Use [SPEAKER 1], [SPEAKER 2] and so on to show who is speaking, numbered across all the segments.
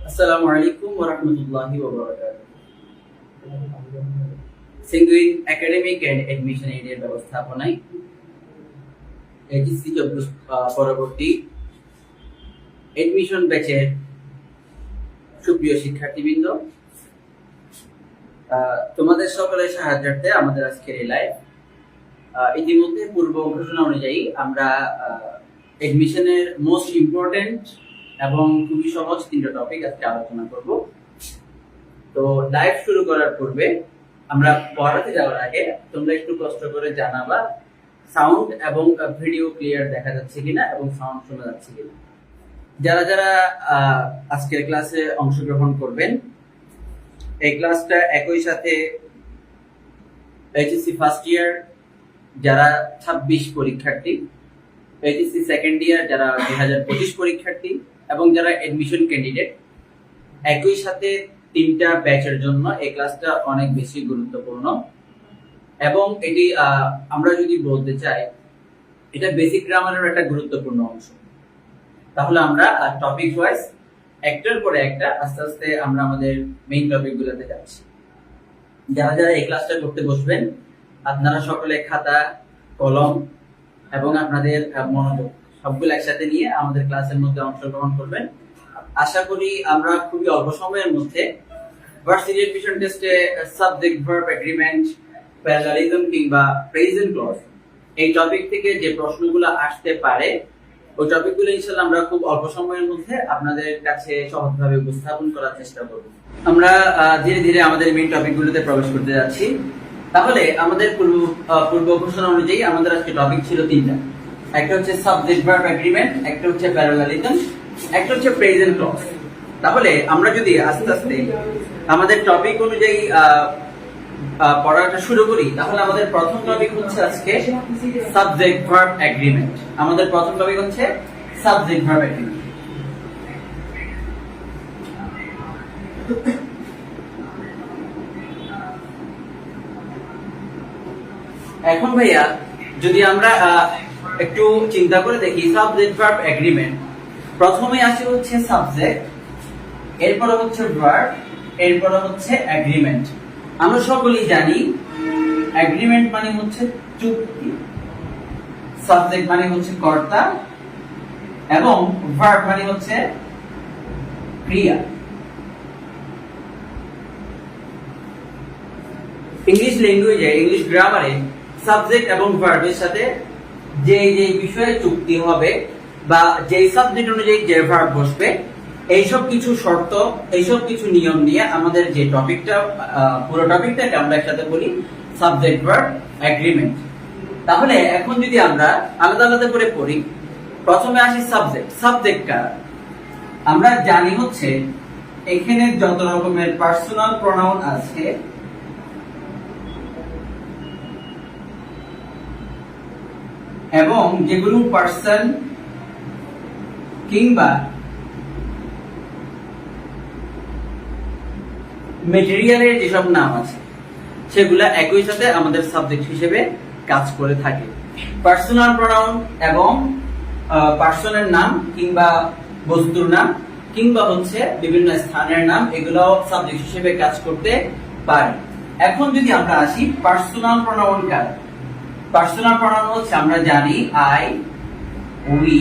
[SPEAKER 1] আসসালামু আলাইকুম ওয়া রাহমাতুল্লাহি ওয়া বারাকাতুহু। সিঙ্গুইন একাডেমিক এন্ড এডমিশন এর ব্যবস্থাপনায় এইচএসসি পরবর্তী এডমিশন ব্যাচের সুপ্রিয় শিক্ষার্থীবৃন্দ, তোমাদের সকলের সাহায্যার্থে আমাদের আজকের এই লাইভ। ইতিমধ্যে পূর্ব ঘোষণা অনুযায়ী আমরা এডমিশনের মোস্ট ইম্পর্টেন্ট এবং খুবই সহজ তিনটা টপিক আজকে আলোচনা করব। তো লাইভ শুরু করার পূর্বে আমরা পড়াতে যাওয়ার আগে তোমরা একটু কষ্ট করে জানাবা সাউন্ড এবং ভিডিও ক্লিয়ার দেখা যাচ্ছে কিনা এবং সাউন্ড শোনা যাচ্ছে কিনা। যারা যারা আজকের ক্লাসে অংশগ্রহণ করবেন, এই ক্লাসটা একই সাথে এইচএসসি ফার্স্ট ইয়ার যারা 26 পরীক্ষার্থী, এইচএসসি সেকেন্ড ইয়ার যারা 2025 পরীক্ষার্থী এবং যারা এডমিশন ক্যান্ডিডেট, একই সাথে তিনটা ব্যাচের জন্য এই ক্লাসটা অনেক বেশি গুরুত্বপূর্ণ। এবং এটি আমরা যদি বলতে চাই এটা বেসিক গ্রামারের একটা গুরুত্বপূর্ণ অংশ। তাহলে আমরা টপিক ওয়াইজ একটার পরে একটা আস্তে আস্তে আমরা আমাদের মেইন টপিকগুলোতে যাচ্ছি। যারা যারা এই ক্লাসটা করতে বসবেন, আপনারা সকলে খাতা কলম এবং আপনাদের মনোযোগ সবগুলো একসাথে নিয়ে আমাদের ক্লাসের মধ্যে অংশগ্রহণ করবেন। আশা করি আমরা খুবই অল্প সময়ের মধ্যে ভার্সিটি এডমিশন টেস্টে সাবজেক্ট ভার্ব এগ্রিমেন্ট, প্যারালালিজম কিংবা প্রেজেন্ট ক্লজ এই টপিক থেকে যে প্রশ্নগুলো আসতে পারে ওই টপিকগুলো ইনশাআল্লাহ আমরা খুব অল্প সময়ের মধ্যে আপনাদের কাছে সহজভাবে উপস্থাপন করার চেষ্টা করব। আমরা ধীরে ধীরে আমাদের মেইন টপিকগুলোতে প্রবেশ করতে যাচ্ছি। তাহলে আমাদের পূর্ব ঘোষণা অনুযায়ী আমাদের আজকে টপিক ছিল তিনটা। একটা হচ্ছে সাবজেক্ট ভার্ব এগ্রিমেন্ট, একটা হচ্ছে প্যারালালিজম, একটা হচ্ছে প্রেজেন্ট ক্লজ। তাহলে আমরা যদি আস্তে আস্তে আমাদের টপিক অনুযায়ী পড়াটা শুরু করি, তাহলে আমাদের প্রথম টপিক হচ্ছে আজকে সাবজেক্ট ভার্ব এগ্রিমেন্ট। আমাদের প্রথম টপিক হচ্ছে সাবজেক্ট ভার্ব এগ্রিমেন্ট। এখন ভাইয়া যদি আমরা একটু চিন্তা করে দেখি সাবজেক্ট ভার্ব এগ্রিমেন্ট, প্রথমে আসে হচ্ছে সাবজেক্ট, এরপরে হচ্ছে ভার্ব, এরপরে হচ্ছে এগ্রিমেন্ট। আমরা সকলেই জানি এগ্রিমেন্ট মানে হচ্ছে চুক্তি, সাবজেক্ট মানে হচ্ছে কর্তা এবং ভার্ব মানে হচ্ছে ক্রিয়া। ইংলিশ ল্যাঙ্গুয়েজে, ইংলিশ গ্রামারে সাবজেক্ট এবং ভার্বের সাথে যে যে বিষয়ে চুক্তি হবে বা যে সাবজেক্ট অনুযায়ী যে ভার্ব বসবে, এইসব কিছু শর্ত, এইসব কিছু নিয়ম নিয়ে আমাদের যে টপিকটা, পুরো টপিকটাকে আমরা একসাথে বলি সাবজেক্ট ভার্ব এগ্রিমেন্ট। তাহলে এখন যদি আমরা আলাদা আলাদা করে পড়ি, প্রথমে আসি সাবজেক্ট। সাবজেক্ট কারা? আমরা জানি হচ্ছে এখানে যত রকমের পার্সোনাল প্রোনাউন আছে এবং যেগুলো পার্সন কিংবা মেটেরিয়ালের যেসব নাম আছে সেগুলা একই সাথে আমাদের সাবজেক্ট হিসেবে কাজ করে থাকে। পার্সোনাল প্রোনাউন এবং পার্সনের নাম কিংবা বস্তুর নাম কিংবা হচ্ছে বিভিন্ন স্থানের নাম, এগুলো সাবজেক্ট হিসেবে কাজ করতে পারে। এখন যদি আমরা আসি পার্সোনাল প্রোনাউন কারা? পার্সোনাল প্রোনাউন হচ্ছে আমরা জানি I, we,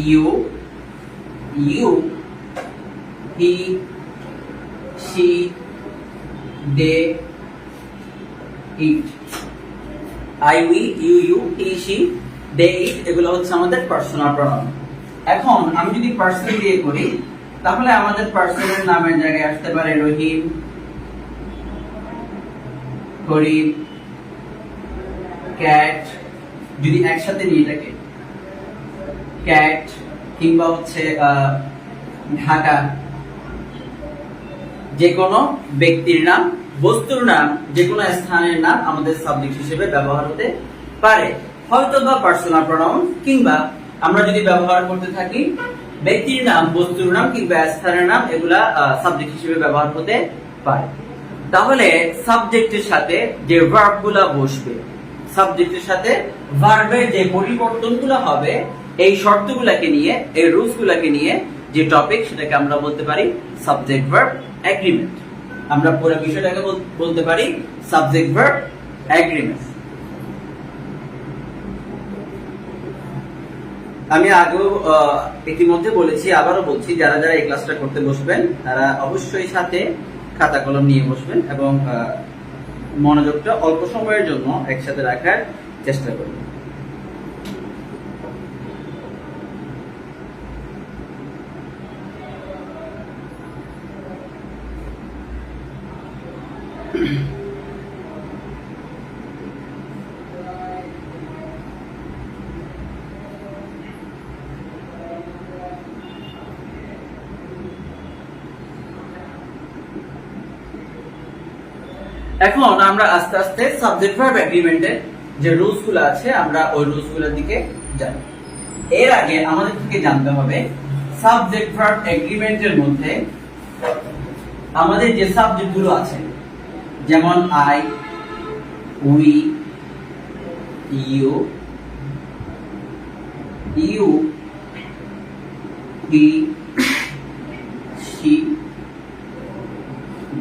[SPEAKER 1] you, he, she, they, it. I, we, you, he, she, they, it এগুলো হচ্ছে আমাদের পার্সোনাল প্রোনাউন। এখন আমি যদি পার্সন দিয়ে করি, তাহলে আমাদের পার্সনের নামের জায়গায় আসতে পারে রহিম, করিম, ক্যাট, যদি একসাথে নিয়ে থাকে ক্যাট, কিংবা হচ্ছে ঢাকা। যে কোনো ব্যক্তির নাম, বস্তুর নাম, যে কোনো স্থানের নাম আমাদের সাবজেক্ট হিসেবে ব্যবহার হতে পারে। হয়তো বা পার্সোনাল প্রোনাউন কিংবা আমরা যদি ব্যবহার করতে থাকি ব্যক্তির নাম, বস্তুর নাম কিংবা স্থানের নাম, এগুলা সাবজেক্ট হিসেবে ব্যবহার হতে পারে। তাহলে সাবজেক্টের সাথে যে ভার্বগুলা বসবে, সাবজেক্টের সাথে ভার্বের যে পরিবর্তনগুলো হবে, এই শর্তগুলোকে নিয়ে, এই রুলসগুলোকে নিয়ে যে টপিক সেটাকে আমরা বলতে পারি সাবজেক্ট ভার্ব এগ্রিমেন্ট। আমরা পুরো বিষয়টাকে বলতে পারি সাবজেক্ট ভার্ব এগ্রিমেন্ট। আমি আগেও ইতিমধ্যে বলেছি, আবারও বলছি, যারা যারা এই ক্লাসটা করতে বসবেন তারা অবশ্যই সাথে খাতা কলম নিয়ে বসবেন এবং মনোযোগটা অল্প সময়ের জন্য একসাথে রাখার চেষ্টা করবেন। এখন আমরা আস্তে আস্তে সাবজেক্ট ভার্ব এগ্রিমেন্টের যে রুলস গুলো আছে আমরা ওই রুলস গুলোর দিকে যাব। এর আগে আমাদের থেকে জানতে হবে সাবজেক্ট ভার্ব এগ্রিমেন্টের মধ্যে আমাদের যে সাবজেক্ট গুলো আছে, যেমন I, we, you, he, she,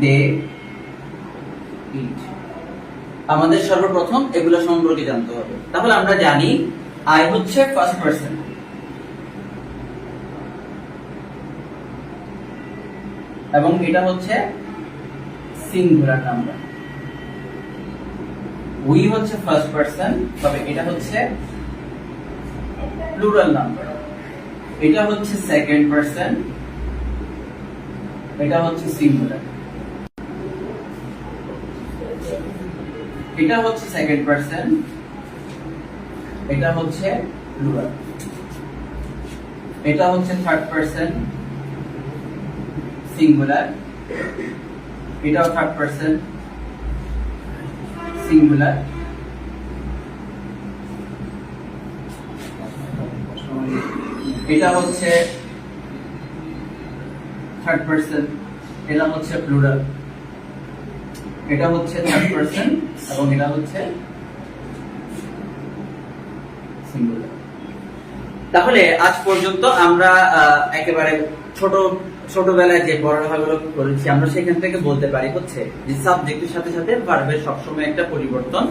[SPEAKER 1] they, আমাদের সর্বপ্রথম এগুলো সম্পর্কে জানতে হবে। তাহলে আমরা জানি আই হচ্ছে ফার্স্ট পারসন, এবং এটা হচ্ছে সিঙ্গুলার নাম্বার। উই হচ্ছে ফার্স্ট পারসন, তবে এটা হচ্ছে প্লুরাল নাম্বার। এটা হচ্ছে সেকেন্ড পারসন, এটা হচ্ছে সিঙ্গুলার। এটা হচ্ছে সেকেন্ড পারসন, এটা হচ্ছে প্লুরাল। এটা হচ্ছে থার্ড পারসন, সিঙ্গুলার। এটাও থার্ড পারসন, সিঙ্গুলার। এটা হচ্ছে থার্ড পারসন, এটা হচ্ছে প্লুরাল। এটা হচ্ছে থার্ড পারসন এবং এটা হচ্ছে সিঙ্গুলার। তাহলে আজ পর্যন্ত আমরা একেবারে ছোটবেলায় যে পড়ালেখাগুলো করেছি আমরা সেখান থেকে বলতে পারি হচ্ছে যে সাবজেক্টের সাথে সাথে ভার্বের সবসময় একটা পরিবর্তন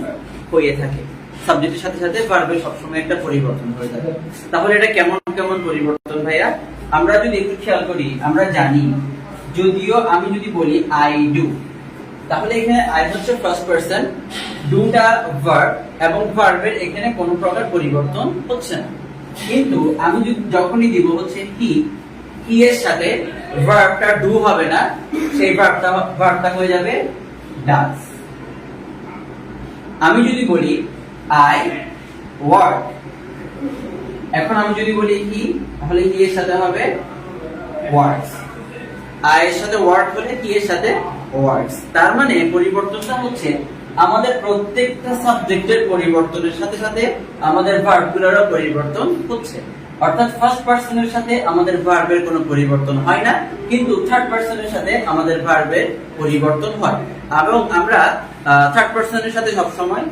[SPEAKER 1] হয়ে থাকে। সাবজেক্টের সাথে সাথে ভার্বের সবসময় একটা পরিবর্তন হয়ে থাকে। তাহলে এটা কেমন কেমন পরিবর্তন ভাইয়া? আমরা যদি একটু খেয়াল করি, আমরা জানি যদিও আমি যদি বলি আই ডু, তাহলে এখানে আই হচ্ছে ফার্স্ট পারসন, ডুটা ভার্ব এবং ভার্বের এখানে কোনো প্রকার পরিবর্তন হচ্ছে না। কিন্তু আমি যখনই দিব হচ্ছে হি, হি এর সাথে ভার্বটা ডু হবে না, সেই ভার্বটা হয়ে যাবে ডাজ। আমি যদি বলি আই ওয়ার্ক, এখন আমি যদি বলি হি, তাহলে হি এর সাথে হবে ওয়ার্কস। আই এর সাথে ওয়ার্ক হলে হি এর সাথে ওয়ার্কস। তার মানে পরিবর্তনটা হচ্ছে আমাদের প্রত্যেকটা সাবজেক্টের পরিবর্তনের সাথে সাথে আমাদের ভার্বগুলোরও পরিবর্তন হচ্ছে। অর্থাৎ ফার্স্ট পারসনের সাথে আমাদের ভার্বের কোনো পরিবর্তন হয় না, কিন্তু থার্ড পারসনের সাথে আমাদের ভার্বের পরিবর্তন হয়। এবং আমরা থার্ড পারসনের সাথে সবসময়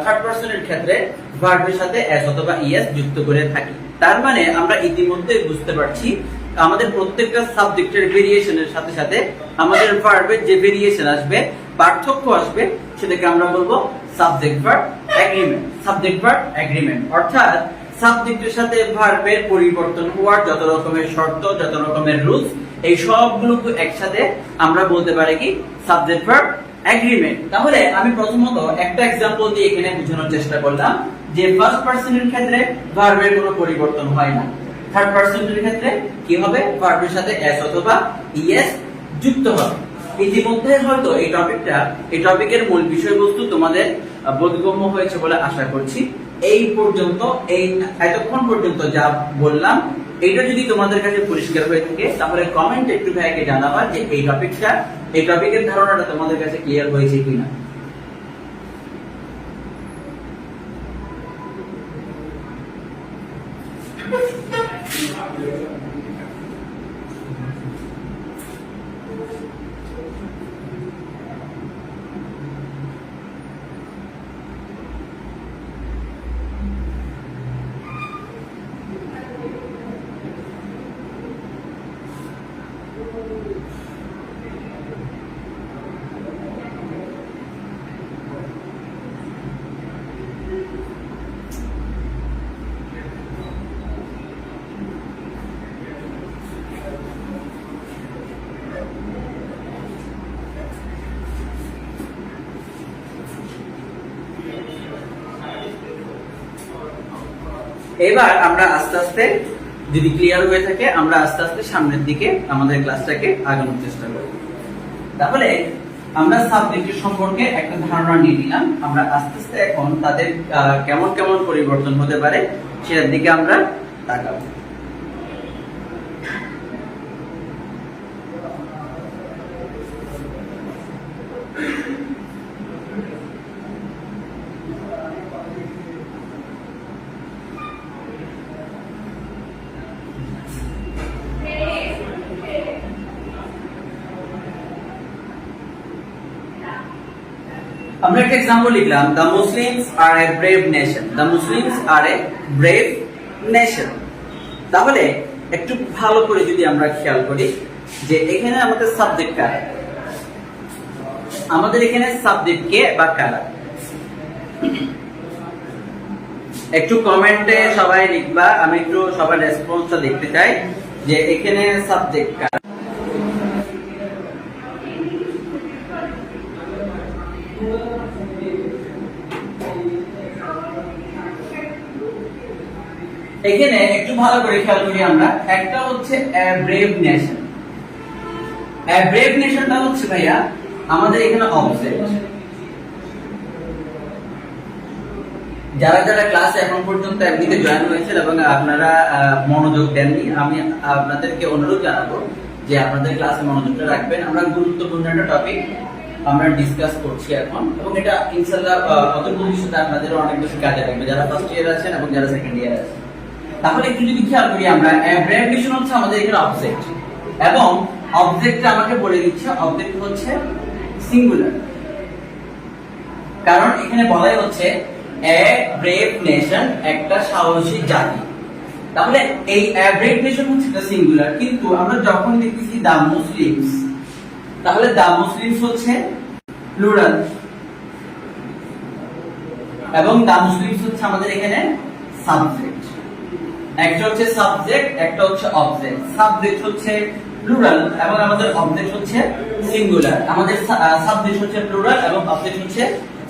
[SPEAKER 1] থার্ড পারসনের ক্ষেত্রে ভার্বের সাথে এস অথবা ইএস যুক্ত করে থাকি। তার মানে আমরা ইতিমধ্যে বুঝতে পারছি আমাদের প্রত্যেকটা সাবজেক্টের ভেরিয়েশনের সাথে সাথে আমাদের ভার্বের যে ভেরিয়েশন আসবে, পার্থক্য আসবে, সেটাকে আমরা বলবো subject verb agreement. Subject verb agreement অর্থাৎ সাবজেক্টের সাথে ভার্বের পরিবর্তন হওয়ার যত রকমের শর্ত, যত রকমের রুলস, এই সবগুলোকে একসাথে আমরা বলতে পারি কি সাবজেক্ট ভার্ব এগ্রিমেন্ট। তাহলে আমি প্রথমত একটা এক্সাম্পল দিয়ে এখানে বোঝানোর চেষ্টা করলাম যে ফার্স্ট পারসনের ক্ষেত্রে ভার্বের কোনো পরিবর্তন হয় না, থার্ড পারসনের ক্ষেত্রে কি হবে, ভার্বের সাথে এস অথবা ইএস যুক্ত হবে। ইতিমধ্যে হয়তো এই টপিকের মূল বিষয়বস্তু তোমাদের বোধগম্য হয়েছে বলে আশা করছি। এই পর্যন্ত, এতক্ষণ পর্যন্ত যা বললাম, এইটা যদি তোমাদের কাছে পরিষ্কার হয়ে থাকে তাহলে কমেন্ট একটু ভাইকে জানাবা যে এই টপিকের ধারণাটা তোমাদের কাছে ক্লিয়ার হয়েছে কিনা। এবার আমরা আস্তে আস্তে, যদি ক্লিয়ার হয়ে থাকে, আমরা আস্তে আস্তে সামনের দিকে আমাদের ক্লাসটাকে আগানোর চেষ্টা করব। তাহলে আমরা সাবজেক্টের সম্পর্কে একটা ধারণা নিয়ে নিলাম। আমরা আস্তে আস্তে এখন তাদের কেমন কেমন পরিবর্তন হতে পারে সেটার দিকে আমরা তাকাবো। আমরা একটা एग्जांपल লিখলাম, the Muslims R A brave nation. The Muslims R A brave nation. তাহলে একটু ভালো করে যদি আমরা খেয়াল করি যে এখানে আমাদের সাবজেক্ট কারা, আমাদের এখানে সাবজেক্ট কে বা কারা, একটু কমেন্টে সবাই লিখবা, আমি একটু সবার রেসপন্সটা দেখতে চাই যে এখানে সাবজেক্ট কারা। এখানে একটু ভালো করে খেয়াল করি আমরা, একটা হচ্ছে a brave nation. A brave নেশনটা হচ্ছে ভাইয়া আমাদের এখানে অবজেক্ট। যারা যারা ক্লাসে এখন পর্যন্ত এমনিতে জয়েন হয়েছেন এবং আপনারা মনোযোগ দেননি, আমি আপনাদেরকে অনুরোধ জানাবো যে আপনাদের ক্লাসে মনোযোগটা রাখবেন। আমরা গুরুত্বপূর্ণ একটা টপিক আমরা ডিসকাস করছি এখন, এবং এটা ইনশাআল্লাহ অত ভবিষ্যতে আপনাদের অনেক বেশি কাজে লাগবে, যারা ফার্স্ট ইয়ার আছেন এবং যারা সেকেন্ড ইয়ার আছেন। তাহলে একটু যদি খেয়াল করি আমরা, অ্যাব্রিভিয়েশন হচ্ছে আমাদের এখানে অবজেক্ট, এবং অবজেক্টটা আমাকে বলে দিচ্ছে অবজেক্ট হচ্ছে সিঙ্গুলার, কারণ এখানে বলাই হচ্ছে এ ব্রেভ নেশন, একটা সাহসী জাতি। তাহলে এই ব্রেভ নেশন হচ্ছে সিঙ্গুলার, কিন্তু আমরা যখন দেখতেছি দা মুসলিমস, তাহলে দা মুসলিমস হচ্ছে প্লুরাল, এবং দা মুসলিমস হচ্ছে আমাদের এখানে সাবজেক্ট। একটা হচ্ছে সাবজেক্ট, একটা হচ্ছে অবজেক্ট। সাবজেক্ট হচ্ছে প্লুরাল এবং আমাদের অবজেক্ট হচ্ছে সিঙ্গুলার। আমাদের সাবজেক্ট হচ্ছে প্লুরাল এবং অবজেক্ট হচ্ছে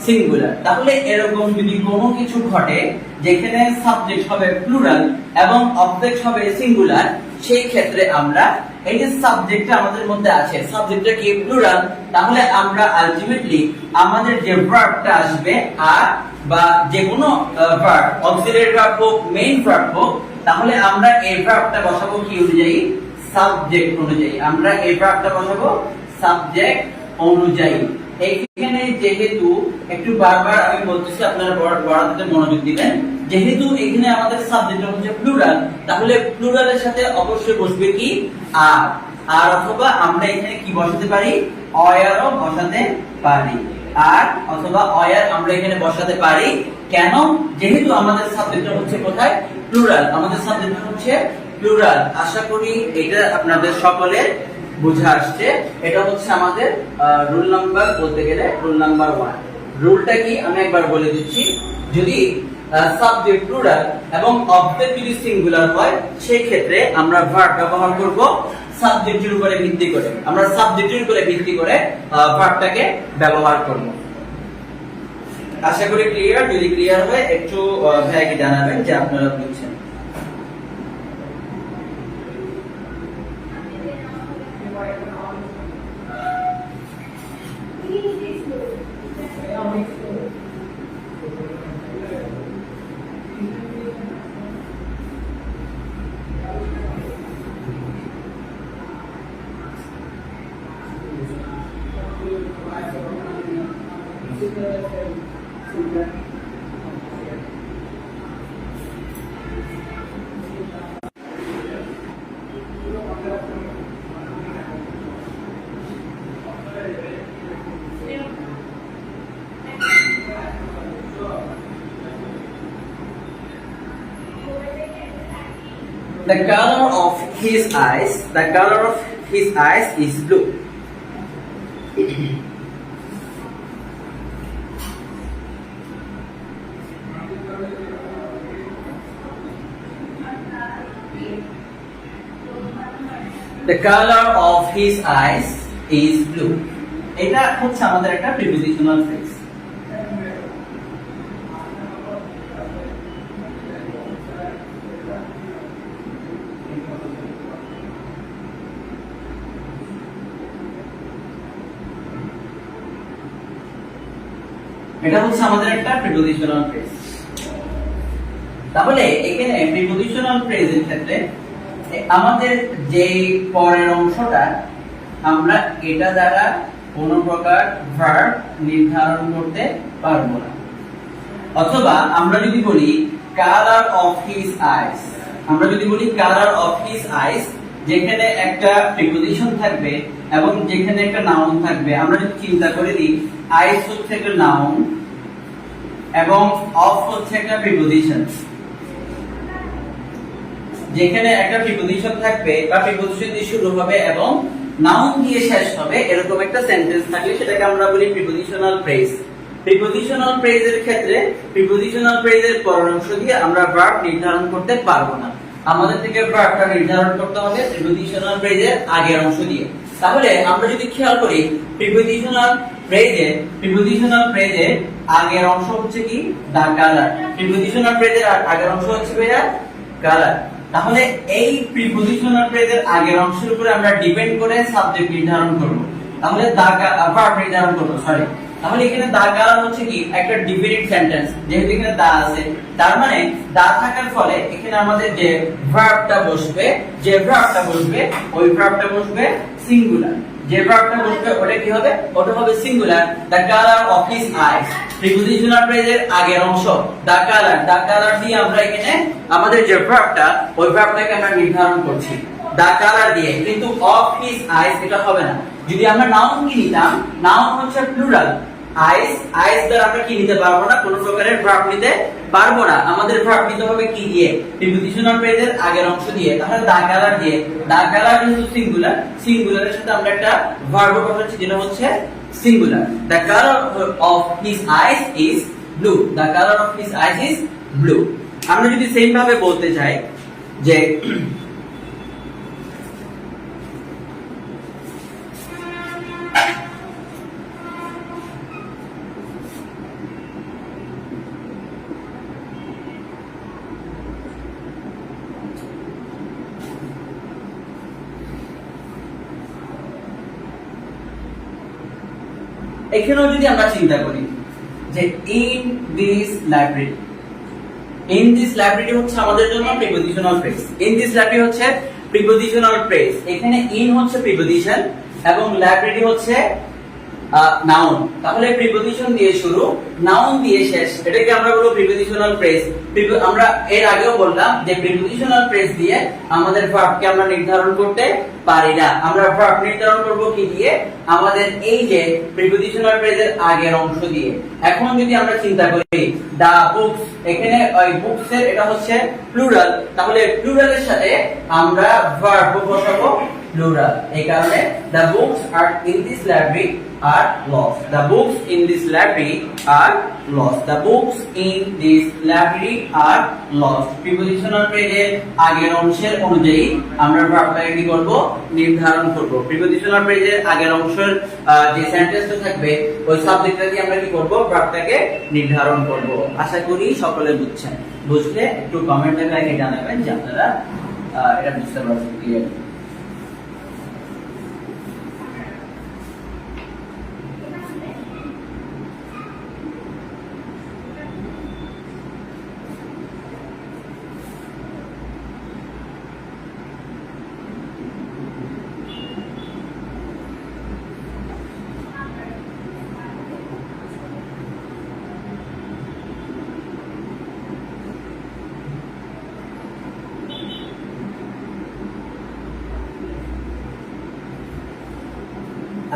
[SPEAKER 1] সিঙ্গুলার। তাহলে এরকম যদি কোনো কিছু ঘটে যেখানে সাবজেক্ট হবে প্লুরাল এবং অবজেক্ট হবে সিঙ্গুলার, সেই ক্ষেত্রে আমরা এই যে সাবজেক্টটা আমাদের মধ্যে আছে, সাবজেক্টটা কি প্লুরাল, তাহলে আমরা আলটিমেটলি আমাদের যে ভার্বটা আসবে আর বা যে কোনো ভার্ব, অক্সিলারি ভার্ব হোক, মেইন ভার্ব হোক, তাহলে আমরা এই ভার্বটা বসাবো কি অনুযায়ী? সাবজেক্ট অনুযায়ী। আমরা এই ভার্বটা বসাবো সাবজেক্ট অনুযায়ী। এইখানে যেহেতু একটু বারবার আমি বলতেছি, আপনারা পড়াতে মনোযোগ দিবেন, যেহেতু এখানে আমাদের সাবজেক্ট হচ্ছে প্লুরাল, তাহলে প্লুরালের সাথে অবশ্যই বসবে কি আর, আর অথবা আমরা এখানে কি বসাতে পারি? অয়ারও বসাতে পারি, আর অথবা অয়ার আমরা এখানে বসাতে পারি। কেন? যেহেতু আমাদের সাবজেক্ট হচ্ছে কোথায়? প্লুরাল। আমাদের সাবজেক্ট হচ্ছে প্লুরাল। আশা করি এটা আপনাদের সকলের বুঝা আসছে। এটা হচ্ছে আমাদের রুল নাম্বার, বলতে গেলে রুল নাম্বার 1। রুলটা কি আমি একবার বলে দিচ্ছি। যদি সাবজেক্ট প্লুরাল এবং অবজেক্ট যদি সিঙ্গুলার হয়, সেই ক্ষেত্রে আমরা ভার্ব ব্যবহার করব সাবজেক্টের উপরে ভিত্তি করে। আমরা সাবজেক্টের উপরে ভিত্তি করে ভার্বটাকে ব্যবহার করব। আশা করি ক্লিয়ার। যদি ক্লিয়ার হয় একটু ভাইকে জানাবেন যে আপনারা বুঝছেন। The color of his eyes, the color of his eyes is blue. The color of his eyes is blue. এটা হচ্ছে আমাদের একটা প্রিপোজিশনাল ফ্রেজ। এটা হচ্ছে আমাদের একটা প্রিপোজিশনাল ফ্রেজ। তাহলে এখানে প্রিপোজিশনাল ফ্রেজের ক্ষেত্রে আমাদের যে পরের অংশটা আমরা এটা দ্বারা কোনো প্রকার ভার্ব নির্ধারণ করতে পারবো না, অথবা আমরা যদি বলি কালার অফ হিজ আইস, আমরা যদি বলি কালার অফ হিজ আইস, যেখানে একটা প্রিপোজিশন থাকবে এবং যেখানে একটা নাউন থাকবে, আমরা যদি চিন্তা করে দিই আইস হচ্ছে একটা নাউন এবং অফ হচ্ছে একটা প্রিপোজিশন, যেখানে একটা প্রিপোজিশন থাকবে বা প্রিপোজিশন দিয়ে শুরু হবে এবং নাউন দিয়ে শেষ হবে, এরকম একটা সেন্টেন্স থাকলে সেটাকে আমরা বলি প্রিপোজিশনাল ফ্রেজ। প্রিপোজিশনাল ফ্রেজের ক্ষেত্রে প্রিপোজিশনাল ফ্রেজের পরের অংশ দিয়ে আমরা ভার্ব নির্ধারণ করতে পারবো না, আমাদের থেকে ভার্বটা নির্ধারণ করতে হবে প্রিপোজিশনাল ফ্রেজের আগের অংশ দিয়ে। তাহলে আমরা যদি খেয়াল করি প্রিপোজিশনাল ফ্রেজে আগের অংশ হচ্ছে কি দা কালার, প্রিপোজিশনাল ফ্রেজের আগের অংশ হচ্ছে ভাইয়া কালার। তাহলে এই প্রিপোজিশনাল ফ্রেজের আগের অংশের উপরে আমরা ডিপেন্ড করে সাবজেক্ট নির্ধারণ করব, তাহলে ভার্ব নির্ধারণ করব, সরি। তাহলে এখানে দা কালার হচ্ছে কি একটা ডিফিনিট সেন্টেন্স, যেহেতু এখানে দা আছে, তার মানে দা থাকার ফলে এখানে আমাদের যে ভার্বটা বসবে ওই ভার্বটা বসবে সিঙ্গুলার, যে ভার্বটা বসবে ওটা কি হবে, ওটা হবে singular. The colour of his eyes, prepositional ফ্রেজের আগের অংশ দা কালার দিয়ে আমরা এখানে আমাদের যে ভার্বটা ওই ভার্বটাকে আমরা নির্ধারণ করছি দা কালার দিয়ে, কিন্তু অফ হিজ আইস এটা হবে না। যদি আমরা নাউন কি নিতাম, নাউন হচ্ছে প্লুরাল, আইস দ্বারা আমরা কি নিতে পারবো না, কোনো প্রকারের ভার্ব নিতে পারবো না, আমাদের ভার্ব নিতে হবে কি দিয়ে, প্রিপোজিশনাল ফ্রেজের আগের অংশ দিয়ে। তাহলে দা কালার দিয়ে, দা কালার যেহেতু সিঙ্গুলারের সাথে আমরা একটা ভার্ব বসাচ্ছি যেটা হচ্ছে singular. The color of his eyes is blue. The color of his eyes is blue. আমরা যদি সেম ভাবে বলতে চাই যে এখানেও যদি আমরা চিন্তা করি যে ইন দিস লাইব্রেরি হচ্ছে আমাদের জন্য prepositional phrase, in this library হচ্ছে প্রিপোজিশনাল ফ্রেজ। এখানে ইন হচ্ছে প্রিপোজিশন এবং লাইব্রেরি হচ্ছে নাউন, তাহলে প্রিপোজিশন দিয়ে শুরু নাউন দিয়ে শেষ, এটাকে আমরা বলবো প্রিপোজিশনাল ফ্রেজ। আমরা এর আগেও বললাম যে প্রিপোজিশনাল ফ্রেজ দিয়ে আমাদের ভার্বকে আমরা নির্ধারণ করতে পারি না, আমরা ভার্ব নির্ধারণ করব কি দিয়ে, আমাদের এই যে প্রিপোজিশনাল ফ্রেজের আগের অংশ দিয়ে। এখন যদি আমরা চিন্তা করি দা বুকস, এখানে ওই বুকস এর এটা হচ্ছে প্লুরাল, তাহলে প্লুরালের সাথে আমরা ভার্ব বসাবো plural, এই কারণে the books are in this library are lost, the books in this library are lost, the books in this library are lost। Prepositional ফ্রেজের আগের অংশের অনুযায়ী আমরা ভার্বটাকে কি করব, নির্ধারণ করব। প্রিপোজিশনাল ফ্রেজের আগের অংশের যে সেন্টেন্সটা থাকবে ওই সাবজেক্টটা দিয়ে আমরা কি করব, ভার্বটাকে নির্ধারণ করব। আশা করি সকলে বুঝছেন, বুঝলে একটু কমেন্টে লিখে জানাবেন যে আপনারা এটা বুঝতে পারছেন ক্লিয়ার।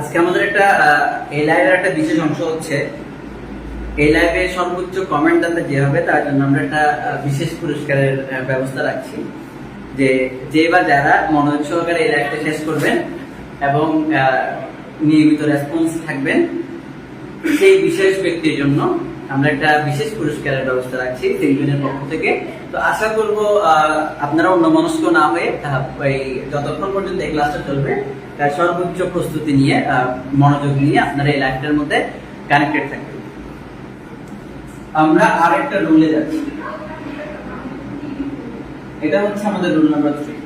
[SPEAKER 1] আজকে আমাদের একটা এই লাইভের একটা বিশেষ অংশ হচ্ছে, এই লাইভে সর্বোচ্চ কমেন্ট দাতা যে হবে তার জন্য আমরা একটা বিশেষ পুরস্কারের ব্যবস্থা রাখছি। যে বা যারা মনোযোগ সহকারে এই লাইভটা শেষ করবেন এবং নিয়মিত রেসপন্স থাকবেন, সেই বিশেষ ব্যক্তির জন্য আমরা একটা বিশেষ পুরস্কারের ব্যবস্থা রাখছি সেলুনের পক্ষ থেকে। তো আশা করব আপনারা অন্যমনস্ক না হয়ে যতক্ষণ পর্যন্ত এই ক্লাসটা চলবে তার সর্বোচ্চ প্রস্তুতি নিয়ে মনোযোগ নিয়ে আপনারা এই লাইভটার মধ্যে কানেক্টেড থাকবেন। আমরা আরেকটা রুলে যাচ্ছি, এটা হচ্ছে আমাদের rule number 3।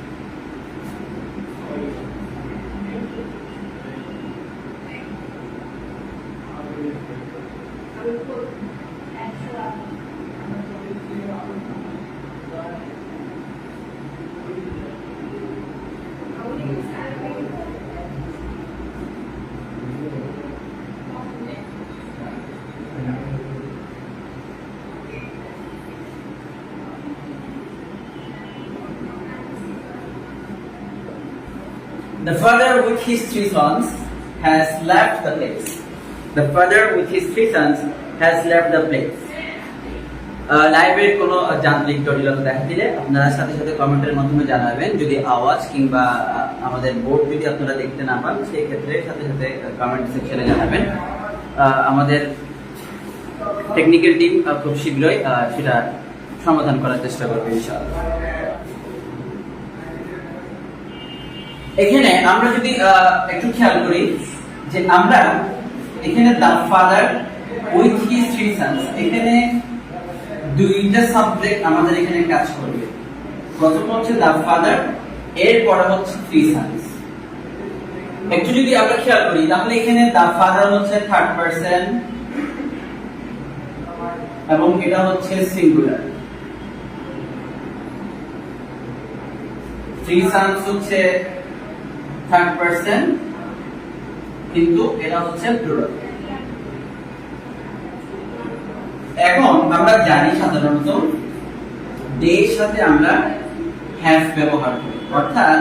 [SPEAKER 1] The father with his 3 sons has left the place. The father with his 3 sons has left the place. লাইভের কোনো যান্ত্রিক জটিলতা দেখা দিলে আপনারা সাথে সাথে কমেন্টের মাধ্যমে জানাবেন। যদি আওয়াজ কিংবা আমাদের বোর্ড যদি আপনারা দেখতে না পান, সেই ক্ষেত্রে সাথে সাথে কমেন্ট সেকশনে জানাবেন। আমাদের টেকনিক্যাল টিম খুব শীঘ্রই সেটা সমাধান করার চেষ্টা করবে ইনশাআল্লাহ। এখানে আমরা যদি একটু খেয়াল করি যে আমরা এখানে the father with his 3 sons, এখানে দুইটা সাবজেক্ট আমাদের এখানে কাজ করবে। প্রথম হচ্ছে দা ফাদার, এর পরে হচ্ছে 3 সন্স। একটু যদি আমরা খেয়াল করি তাহলে এখানে দা ফাদার হচ্ছে থার্ড পারসন এবং এটা হচ্ছে সিঙ্গুলার। 3 সন্স হচ্ছে থার্ড পারসন কিন্তু এটা হচ্ছে প্লুরাল। এখন আমরা জানি সাধারণত দে এর সাথে আমরা হ্যাভ ব্যবহার করি, অর্থাৎ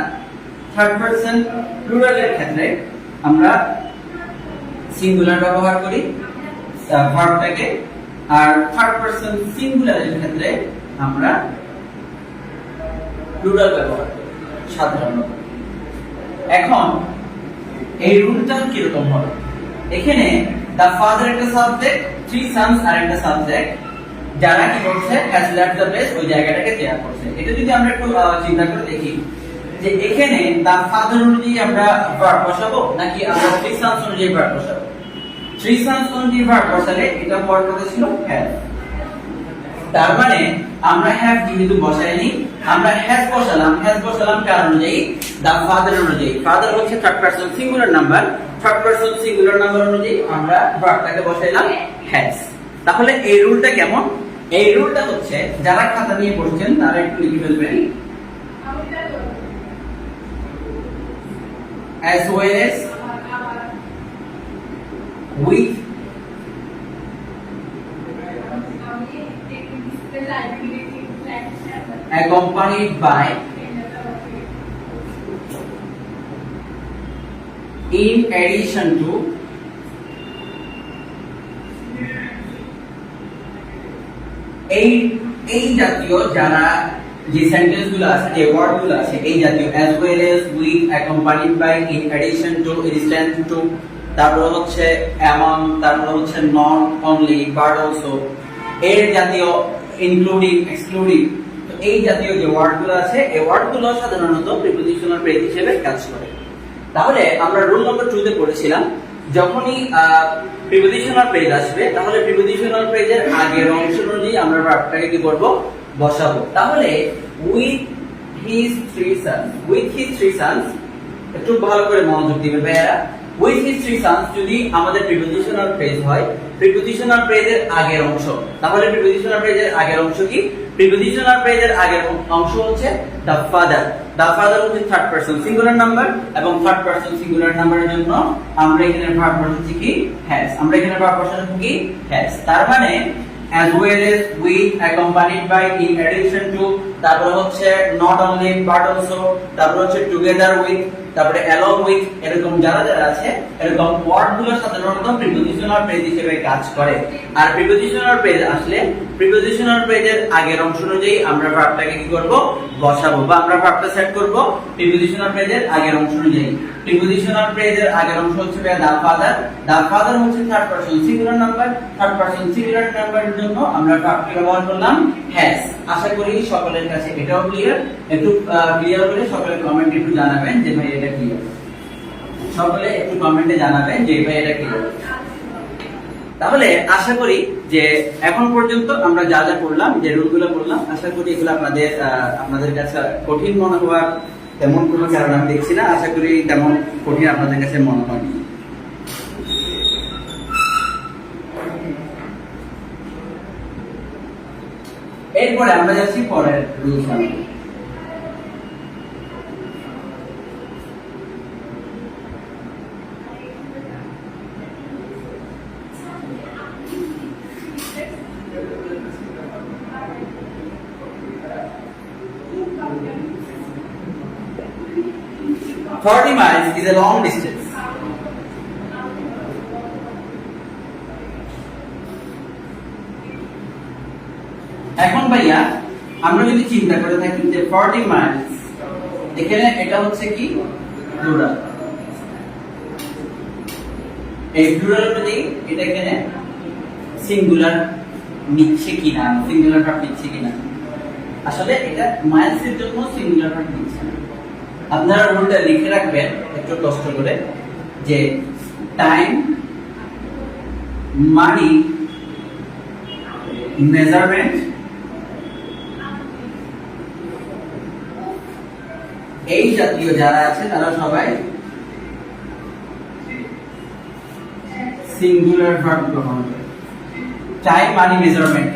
[SPEAKER 1] থার্ড পারসন প্লুরালের ক্ষেত্রে আমরা সিঙ্গুলার ব্যবহার করি ভার্বটাকে, আর থার্ড পারসন সিঙ্গুলারের ক্ষেত্রে আমরা প্লুরাল ব্যবহার করি সাধারণত। এখন এই রুলটা কিরকম হবে? এখানে দা ফাদার একটা সাবজেক্ট, 3 সন্স আর একটা সাবজেক্ট, যারা কি করছে হ্যাজ লেফট দ্য প্লেস, ওই জায়গাটাকে তৈরি করছে। এটা যদি আমরা একটু চিন্তা করে দেখি যে এখানে দা ফাদার অনুযায়ী আমরা ভার্ব বসাবো নাকি আমরা 3 সন্স অনুযায়ী ভার্ব বসাবো? 3 সন্স অনুযায়ী ভার্ব বসালে এটা হওয়ার কথা ছিল হ্যাভ। তার মানে আমরা হ্যাভ যেহেতু বসাইনি, আমরা হ্যাজ বসালাম কার অনুযায়ী? দা ফাদার অনুযায়ী। ফাদার হচ্ছে third person singular number, third person singular number অনুযায়ী আমরা ভার্বটাকে বসাইলাম হ্যাজ। তাহলে এই রুলটা কেমন? এই রুলটা হচ্ছে যারা খাতা নিয়ে পড়ছেন তারা একটু লিখে ফেলবেন। as well as with accompanied by, in addition to, এই জাতীয় যারা যে সেন্টেন্স গুলো আছে, যে ওয়ার্ড গুলো আছে, এই জাতীয় as well as, with, accompanied by, in addition to, in addition to, তারপর হচ্ছে among, তারপর হচ্ছে not only but also, এর জাতীয় including, excluding, তো এই জাতীয় যে ওয়ার্ড গুলো আছে এই ওয়ার্ড গুলো সাধারণত প্রিপজিশনাল ফ্রেজ হিসেবে কাজ করে। তাহলে আমরা রুল নম্বর 2 তে পড়েছিলাম যখনই প্রিপজিশনাল ফ্রেজ আসবে তাহলে প্রিপজিশনাল ফ্রেজের আগের অংশ অনুযায়ী আমরা ভার্বটাকে কি করব? বসাবো। তাহলে with his 3 sons, with his 3 sons, একটু ভালো করে মনোযোগ দিবেন ভাইয়ারা। with his 3 sons যদি আমাদের প্রিপজিশনাল ফ্রেজ হয়, প্রিপজিশনাল ফ্রেজের আগের অংশ, তাহলে প্রিপজিশনাল ফ্রেজের আগের অংশ কি? প্রিপজিশনাল ফ্রেজের আগের অংশ হচ্ছে the father। the father হচ্ছে থার্ড পারসন সিঙ্গুলার নাম্বার এবং থার্ড পারসন সিঙ্গুলার নাম্বারের জন্য আমরা এখানে ভার্ব বসাচ্ছি কি? has। আমরা এখানে ভার্ব বসাচ্ছি কি? has। তার মানে as well as, with, accompanied by, in addition to, তারপর হচ্ছে not only but also, তারপর হচ্ছে together with, তারপরে along with এরকম যারা যারা আছে এরকম ওয়ার্ডগুলো সাধারণত প্রিপজিশনাল ফ্রেজ হিসেবে কাজ করে। আর প্রিপজিশনাল ফ্রেজ আসলে প্রিপজিশনাল ফ্রেজের আগের অংশ অনুযায়ী আমরা ভার্বটাকে কি করব বসাবো বা আমরা ভার্বটা সেট করব প্রিপজিশনাল ফ্রেজের আগের অংশ অনুযায়ী। প্রিপজিশনাল ফ্রেজের আগের অংশ হচ্ছে দা ফাদার। দা ফাদার হচ্ছে third person singular number. Third person singular নাম্বারের জন্য আমরা ভার্বটি ব্যবহার করলাম হ্যাজ। আশা করি সকলের কাছে এটাও ক্লিয়ার। একটু ক্লিয়ার হলে সকলে কমেন্টে একটু জানাবেন যে ভাই এটা ক্লিয়ার। সকলে একটু কমেন্টে জানাবেন যে ভাই এটা ক্লিয়ার। তাহলে আশা করি যে এখন পর্যন্ত আমরা যা যা করলাম, যে রুলগুলো করলাম, আশা করি এগুলো আপনাদের কাছে কঠিন মনে হওয়ার তেমন কোনো কারণ আমি দেখছি না। আশা করি তেমন কঠিন আপনাদের কাছে মনে হয়। এরপরে আমরা যাচ্ছি পরের rules. 40 miles is a long distance. এখন ভাইয়া আমরা যদি চিন্তা করে থাকি যে 40 মাইলস, এখানে এটা হচ্ছে কি প্লুরাল। এই প্লুরাল অনুযায়ী এটা এখানে সিঙ্গুলার নিচ্ছে কিনা, সিঙ্গুলার ভার্ব নিচ্ছে কিনা। আসলে এটা মাইলস এর জন্য সিঙ্গুলার ভার্ব নিচ্ছে না। আপনারা রুলটা লিখে রাখবেন একটু কষ্ট করে যে টাইম, মানি, মেজারমেন্ট, এই জাতীয় যারা আছে তারা সবাই সিঙ্গুলার ভার্ব গ্রহণ করে। টাইম, মানি, মেজারমেন্ট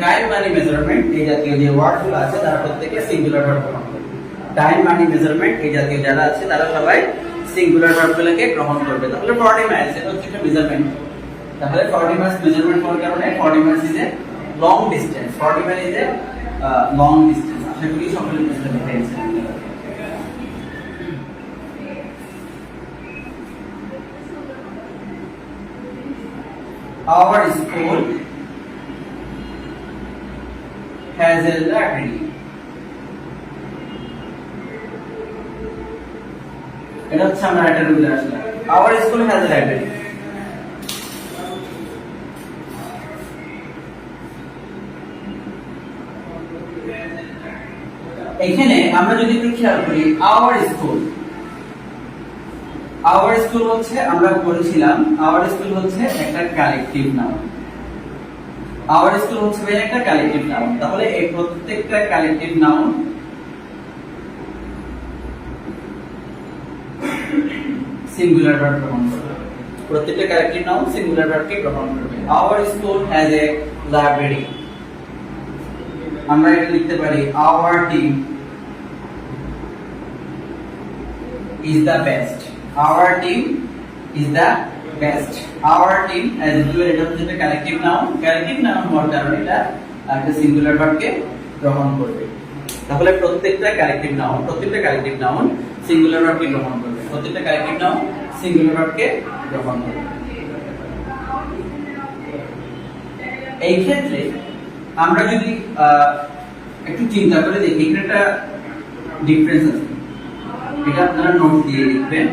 [SPEAKER 1] এই জাতীয় যে ওয়ার্ডগুলো আছে তারা প্রত্যেকে সিঙ্গুলার ভার্ব গ্রহণ করে। টাইম, মানি, মেজারমেন্ট এই জাতীয় যারা আছে তারা সবাই সিঙ্গুলার ভার্বগুলোকে গ্রহণ করবে। তাহলে 40 মাইলস এটা হচ্ছে একটা মেজারমেন্ট। তাহলে 40 মাইলস মেজারমেন্ট হওয়ার কারণে 40 miles is a long distance. 40 mile is a long distance. আশা করি সকলে বুঝতে পেরেছেন। Our school has a library. এটা হচ্ছে আমরা একটা রুল আসলে our school has a library. এখানে আমরা যদি একটু খেয়াল করি our school হচ্ছে আমরা বলেছিলাম our school হচ্ছে একটা কালেকটিভ নাউন। our school হচ্ছে একটা কালেকটিভ নাউন। তাহলে এই প্রত্যেকটা কালেকটিভ নাউন সিঙ্গুলার ভার্ব গ্রহণ করবে। প্রত্যেকটা কালেকটিভ নাউন সিঙ্গুলার ভার্বকে গ্রহণ করবে। our school has a library. আমরা এটা লিখতে পারি our team is the best. Our team is the best. Our team as usual এটা হচ্ছে একটা কালেকটিভ নাউন। কালেকটিভ নাউন হওয়ার কারণে এটা একটা সিঙ্গুলার ভার্বকে গ্রহণ করবে। তাহলে প্রত্যেকটা কালেকটিভ নাউন সিঙ্গুলার ভার্বকে গ্রহণ করবে। প্রত্যেকটা কালেকটিভ নাউন সিঙ্গুলার ভার্বকে গ্রহণ করবে। এই ক্ষেত্রে আমরা যদি একটু চিন্তা করে দেখি এখানে একটা ডিফারেন্স আছে। এটা আপনারা নোট দিয়ে লিখবেন।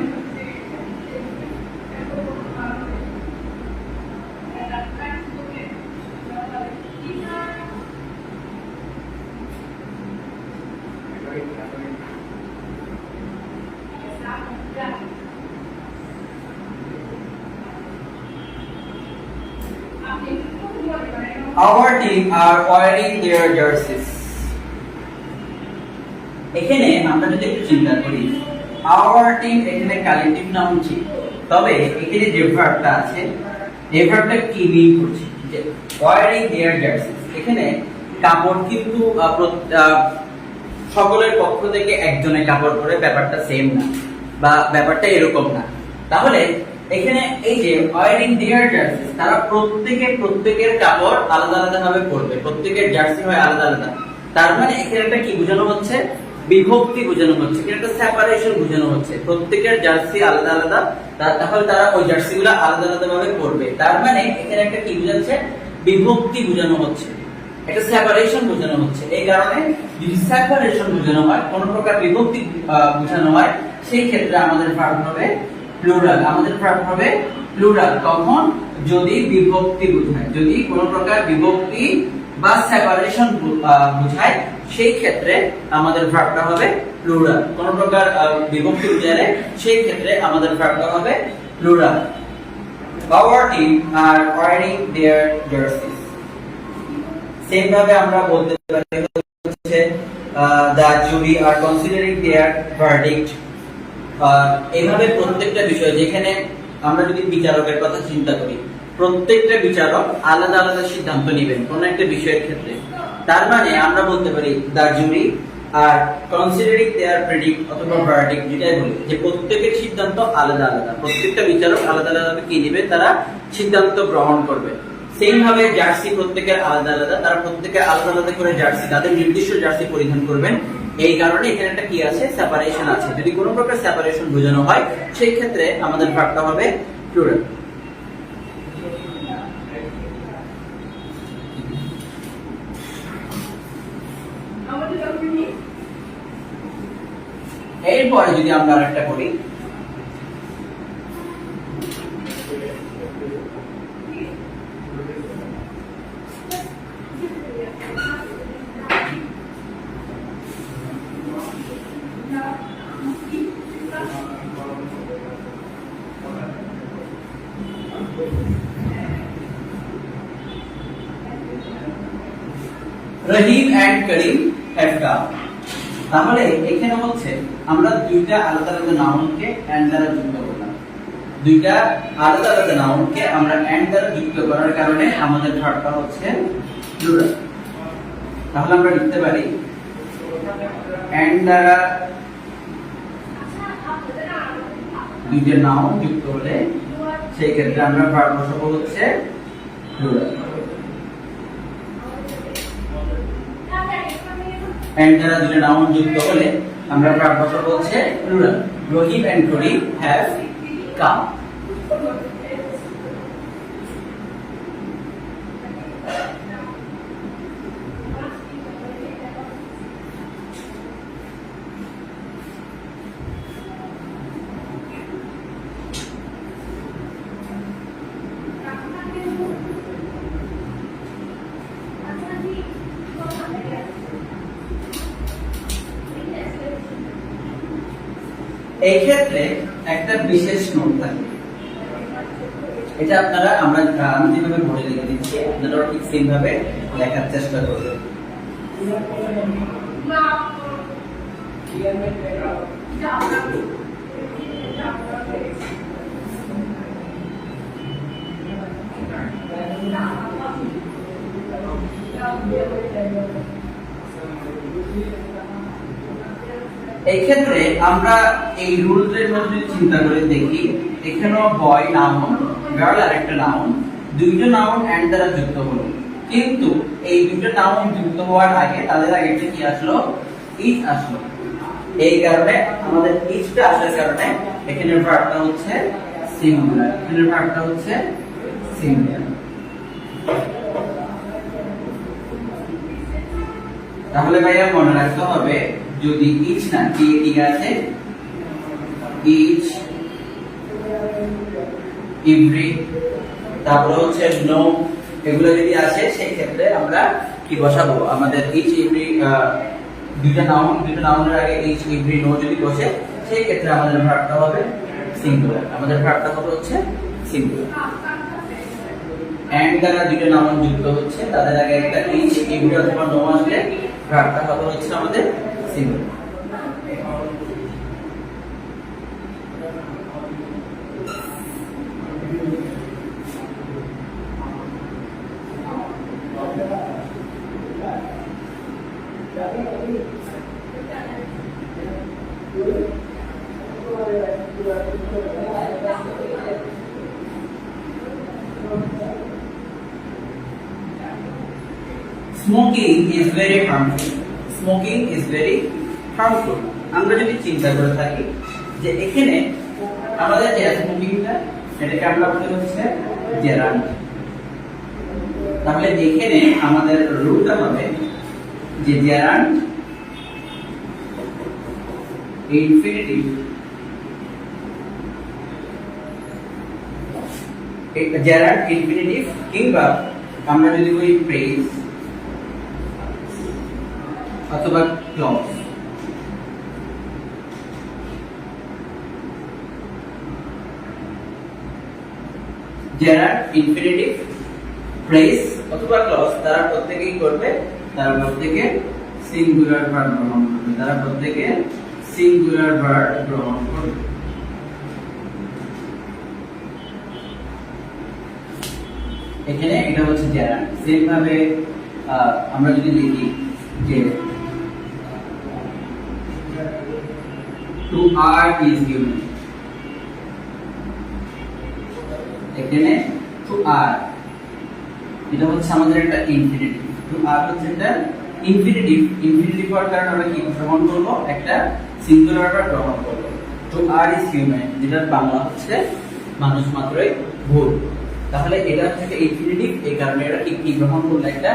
[SPEAKER 1] Our team are wearing their jerseys. এখানে আমরা যদি একটু চিন্তা করি our team এখানে কালেকটিভ নাউন ছিল, তবে এখানে যে ভার্বটা আছে এই ভার্বটা কি মিন করছে যে wearing their jerseys। এখানে কাপড় কিন্তু সকলের পক্ষ থেকে একজনে কাপড় পরে ব্যাপারটা সেম না বা ব্যাপারটা এরকম না। তাহলে এখানে এই যে wearing their jerseys তারা প্রত্যেকের কাপড় আলাদা আলাদা ভাবে পরবে। প্রত্যেকের জার্সি হয় আলাদা আলাদা। তার মানে এখানে একটা কি বোঝানো হচ্ছে বিভক্তি বোঝানো হচ্ছে, একটা সেপারেশন বোঝানো হচ্ছে। প্রত্যেকের জার্সি আলাদা আলাদা, তাহলে তারা ওই জার্সিগুলো আলাদা আলাদা ভাবে পরবে। তার মানে এখানে একটা কি বোঝাচ্ছে? বিভক্তি বোঝানো হচ্ছে, একটা সেপারেশন বোঝানো হচ্ছে। এই কারণে যদি সেপারেশন বোঝানো হয়, কোন প্রকার বিভক্তি বোঝানো হয়, সেই ক্ষেত্রে আমাদের ভার্ব হবে প্লুরাল। আমাদের ভার্ব হবে প্লুরাল তখন যদি বিভক্তি বোঝায়, যদি কোন প্রকার বিভক্তি বা সেপারেশন বোঝায়, সেই ক্ষেত্রে আমাদের ভার্বটা হবে প্লুরাল। কোন প্রকার বিভক্তি বোঝালে সেই ক্ষেত্রে আমাদের ভার্বটা হবে plural. Our team are wearing their jerseys. Same ভাবে আমরা বলতে পারি হচ্ছে the jury are considering their verdict. এইভাবে প্রত্যেকটা বিষয়, যেখানে আমরা যদি বিচারকের কথা চিন্তা করি, প্রত্যেকটা বিচারক আলাদা আলাদা সিদ্ধান্ত নেবেন কোন একটা বিষয়ের ক্ষেত্রে। তার মানে আমরা বলতে পারি the jury are considering their verdict অথবা verdict, যেটাই বলি যে প্রত্যেকের সিদ্ধান্ত আলাদা আলাদা, প্রত্যেকটা বিচারক আলাদা আলাদা কি নেবে, তারা সিদ্ধান্ত গ্রহণ করবে। সেম ভাবে জার্সি প্রত্যেকের আলাদা আলাদা, তারা প্রত্যেকে আলাদা আলাদা করে জার্সি, তাদের নির্দিষ্ট জার্সি পরিধান করবেন। এই কারণে এখানে একটা কি আছে? সেপারেশন আছে। যদি কোনো প্রকার সেপারেশন বোঝানো হয়, সেই ক্ষেত্রে আমাদের ভার্বটা হবে প্লুরাল। এরপরে যদি আমরা আরেকটা করি, রহিম এন্ড করিম হ্যাভ কাম। তাহলে এখানে হচ্ছে আমরা দুইটা আলাদা আলাদা নাউনকে এন্ড দ্বারা যুক্ত করলাম। দুইটা আলাদা আলাদা নাউনকে আমরা এন্ড দ্বারা যুক্ত করার কারণে আমাদের ভার্বটা হচ্ছে প্লুরাল। তাহলে আমরা লিখতে পারি এন্ড দ্বারা দুইটা নাউন যুক্ত হলে সেই ক্ষেত্রে আমরা ভার্ব বসাবো হচ্ছে প্লুরাল। এন্ড দ্বারা দুটো নাউন যুক্ত হলে আমরা ভার্ব বসাবো হচ্ছে plural. Rahim and Karim have come. এই ক্ষেত্রে একটা বিশেষ নোট থাকে, এটা আপনারা আমি যেভাবে বোর্ডে লিখে দিচ্ছি, আপনারা ঠিক সেম ভাবে লেখার চেষ্টা করবেন। এই ক্ষেত্রে আমরা এই রুলসের মধ্যে চিন্তা করে দেখি, এখানেও বয় নাউন, গার্ল আরেকটা নাউন, দুইটা নাউন এন্ড দ্বারা যুক্ত হলো, কিন্তু এই দুইটা নাউন যুক্ত হওয়ার আগে তাদের আগে কি আসলো? ইচ আসলো। এই কারণে আমাদের ইচটা আসার কারণে এখানের ভার্বটা হচ্ছে সিঙ্গুলার। এখানের ভার্বটা হচ্ছে সিঙ্গুলার। তাহলে ভাইয়া মনে রাখতে হবে, যদি ইচ না কি ঠিক আছে, ইচ, এভরি, তারপর হচ্ছে নো, এগুলো যদি আসে সেই ক্ষেত্রে আমরা কি বসাবো? আমাদের ইচ, এভরি, দুইটা নাউনের আগে ইচ, এভরি, নো যদি বসে, সেই ক্ষেত্রে আমাদের ভার্বটা হবে সিঙ্গুলার। আমাদের ভার্বটা হবে হচ্ছে সিঙ্গুলার। এন্ড দ্বারা দুইটা নাউন যুক্ত হচ্ছে, তাদের আগে একটা ইচ, এভরি অথবা নো আসলে ভার্বটা হবে হচ্ছে আমাদের singular. Smoking is very harmful. Smoking is very count করব। আমরা যদি চিন্তা করে থাকি যে এখানে আমাদের যে স্মোকিংটা এটাকে আমরা বলি হচ্ছে জেরান্ড, তাহলে এখানে আমাদের রুলটা হবে যে জেরান্ড ইনফিনিটিভ জেরান্ড ইনফিনিটিভ কিংবা আমরা যদি বলি প্রেজ অথবা ক্লজ। জেরান্ড ইনফিনিটিভ প্রেজ অথবা ক্লজ তারা প্রত্যেকেই করবে, তারা প্রত্যেকে সিঙ্গুলার ভার্ব গ্রহণ করবে, তারা প্রত্যেকে সিঙ্গুলার ভার্ব গ্রহণ করবে। এখানে এটা হচ্ছে জেরান্ড। সেম ভাবে আমরা যদি লিখি যে টু আর ইজ গিভেন, এখানে টু আর এটা হচ্ছে আমাদের একটা ইনফিনিটিভ, টু আর হচ্ছে একটা ইনফিনিটিভ। ইনফিনিটিভ হওয়ার কারণে আমরা কি গ্রহণ করব, একটা সিঙ্গুলার ভার্ব গ্রহণ করব। টু আর ইজ হিউম্যান, যেটার বাংলা হচ্ছে মানুষ মাত্রই ভুল। তাহলে এটা হচ্ছে ইনফিনিটিভ, এই কারণে এটা কি গ্রহণ করলো, একটা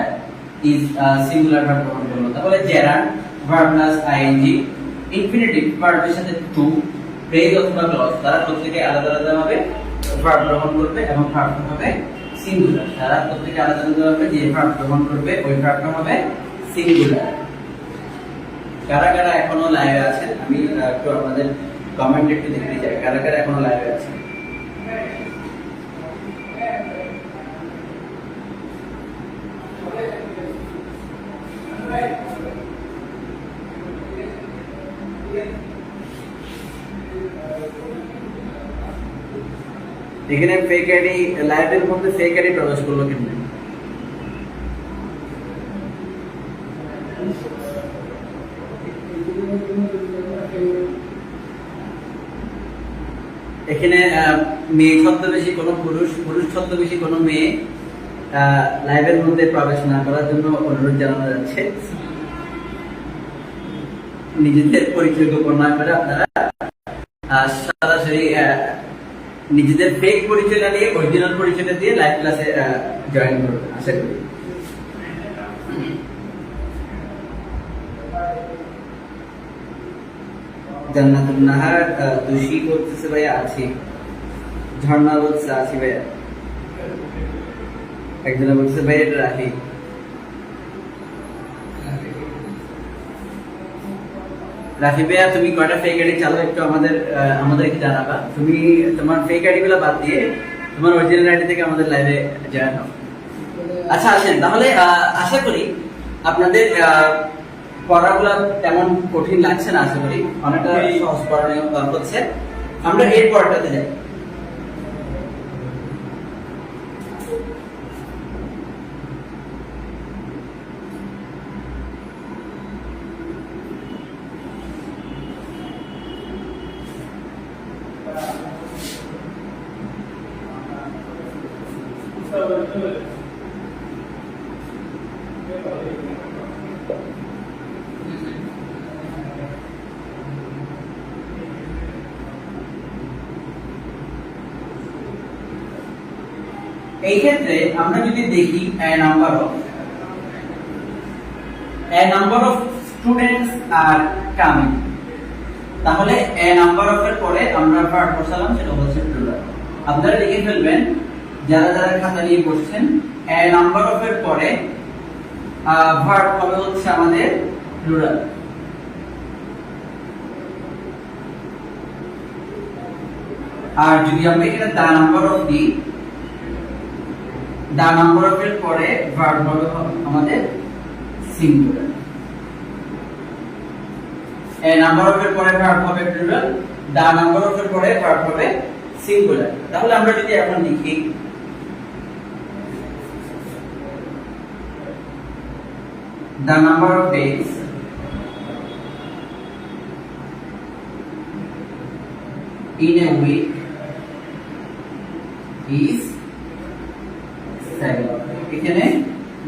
[SPEAKER 1] ইজ সিঙ্গুলার ভার্ব গ্রহণ করলো। তাহলে gerund verb plus ING, infinitive ভার্বের সাথে টু, প্রেজ অথবা ক্লজ তারা প্রত্যেকে আলাদা আলাদা ভাবে ভার্ব গ্রহণ করবে এবং ভার্বটা হবে সিঙ্গুলার। তারা প্রত্যেকে আলাদা আলাদা ভাবে যে ভার্ব গ্রহণ করবে ওই ভার্বটা হবে সিঙ্গুলার। কারা কারা এখনো লাইভে আছেন আমি একটু আপনাদের কমেন্ট একটু দেখতে চাই, কারা কারা এখনো লাইভে আছেন। এখানে ফেক আইডি লাইভের মধ্যে ফেক আইডি প্রবেশ করলো কেমনে? এখানে মেয়ে ছদ্মবেশী কোনো পুরুষ, পুরুষ ছদ্মবেশী কোনো মেয়ে লাইভের মধ্যে প্রবেশ না করার জন্য অনুরোধ জানানো যাচ্ছে। নিজেদের পরিচয় গোপন না করে আপনারা সরাসরি নিজেদের ফেক পরিচয়টা দিয়ে অরিজিনাল পরিচয়টা দিয়ে লাইভ ক্লাসে জয়েন করবেন আশা করি। জান্নাতুন নাহার দোষী করতেছে ভাইয়া, আছি। ঝর্ণা বলছে আছি ভাইয়া, একজনে বলছে ভাই এটা রাখি। রাফি ভাইয়া তুমি কয়টা ফেক আইডি চালাও একটু আমাদেরকে জানাবা। তুমি তোমার ফেক আইডি গুলো বাদ দিয়ে তোমার অরিজিনাল আইডি থেকে আমাদের লাইভে জয়েন হও। আচ্ছা আসেন তাহলে, আশা করি আপনাদের পড়াগুলো তেমন কঠিন লাগছে না, আশা করি অনেকটা সহজ পড়ানো হচ্ছে। আমরা এর পড়াটাতে যাই। এই ক্ষেত্রে আমরা যদি দেখি a number of students are coming, তাহলে a number of এর পরে আমরা ভার্ব বসালাম, সেটা হচ্ছে প্লুরাল। আপনারা লিখে ফেলবেন যারা যারা খাতা নিয়ে বসছেন, a number of এর পরে ভার্ব হবে হচ্ছে আমাদের প্লুরাল। আর যদি আমরা এখানে the number of দিই, the number of এর পরে ভার্ব হবে আমাদের সিঙ্গুলার। a number of এর পরে ভার্ব হবে প্লুরাল, the number of এর পরে ভার্ব হবে সিঙ্গুলার। তাহলে আমরা যদি এখন লিখি the number of days in a week is 7, এখানে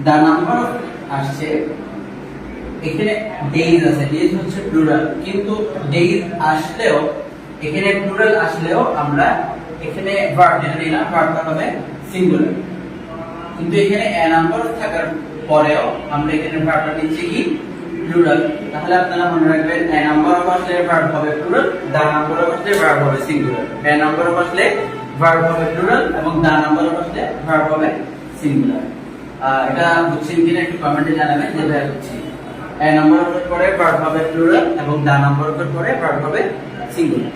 [SPEAKER 1] the number of আসছে এখানে ডেইজ আছে, ডেইজ হচ্ছে প্লুরাল, কিন্তু ডেইজ আসলেও এখানে প্লুরাল আসলেও আমরা এখানে ভার্ব যেটা নিলাম ভার্বটা হবে সিঙ্গুলার, কিন্তু এখানে এ নাম্বার থাকার পরেও আমরা এখানে ভার্বটা নিচ্ছি কি প্লুরাল। তাহলে আপনারা মনে রাখবেন এ নাম্বার অফ আসলে ভার্ব হবে প্লুরাল, দা নাম্বার অফ আসলে ভার্ব হবে সিঙ্গুলার। এ নাম্বার অফ আসলে ভার্ব হবে প্লুরাল এবং দা নাম্বার অফ আসলে ভার্ব হবে সিঙ্গুলার। এটা বুঝছেন কিনা একটু কমেন্টে জানাবেন যে ভাই বুঝছি। এ নাম্বার অফ পরে ভার্ব হবে প্লুরাল এবং দা নাম্বার অফ পরে ভার্ব হবে সিঙ্গুলার।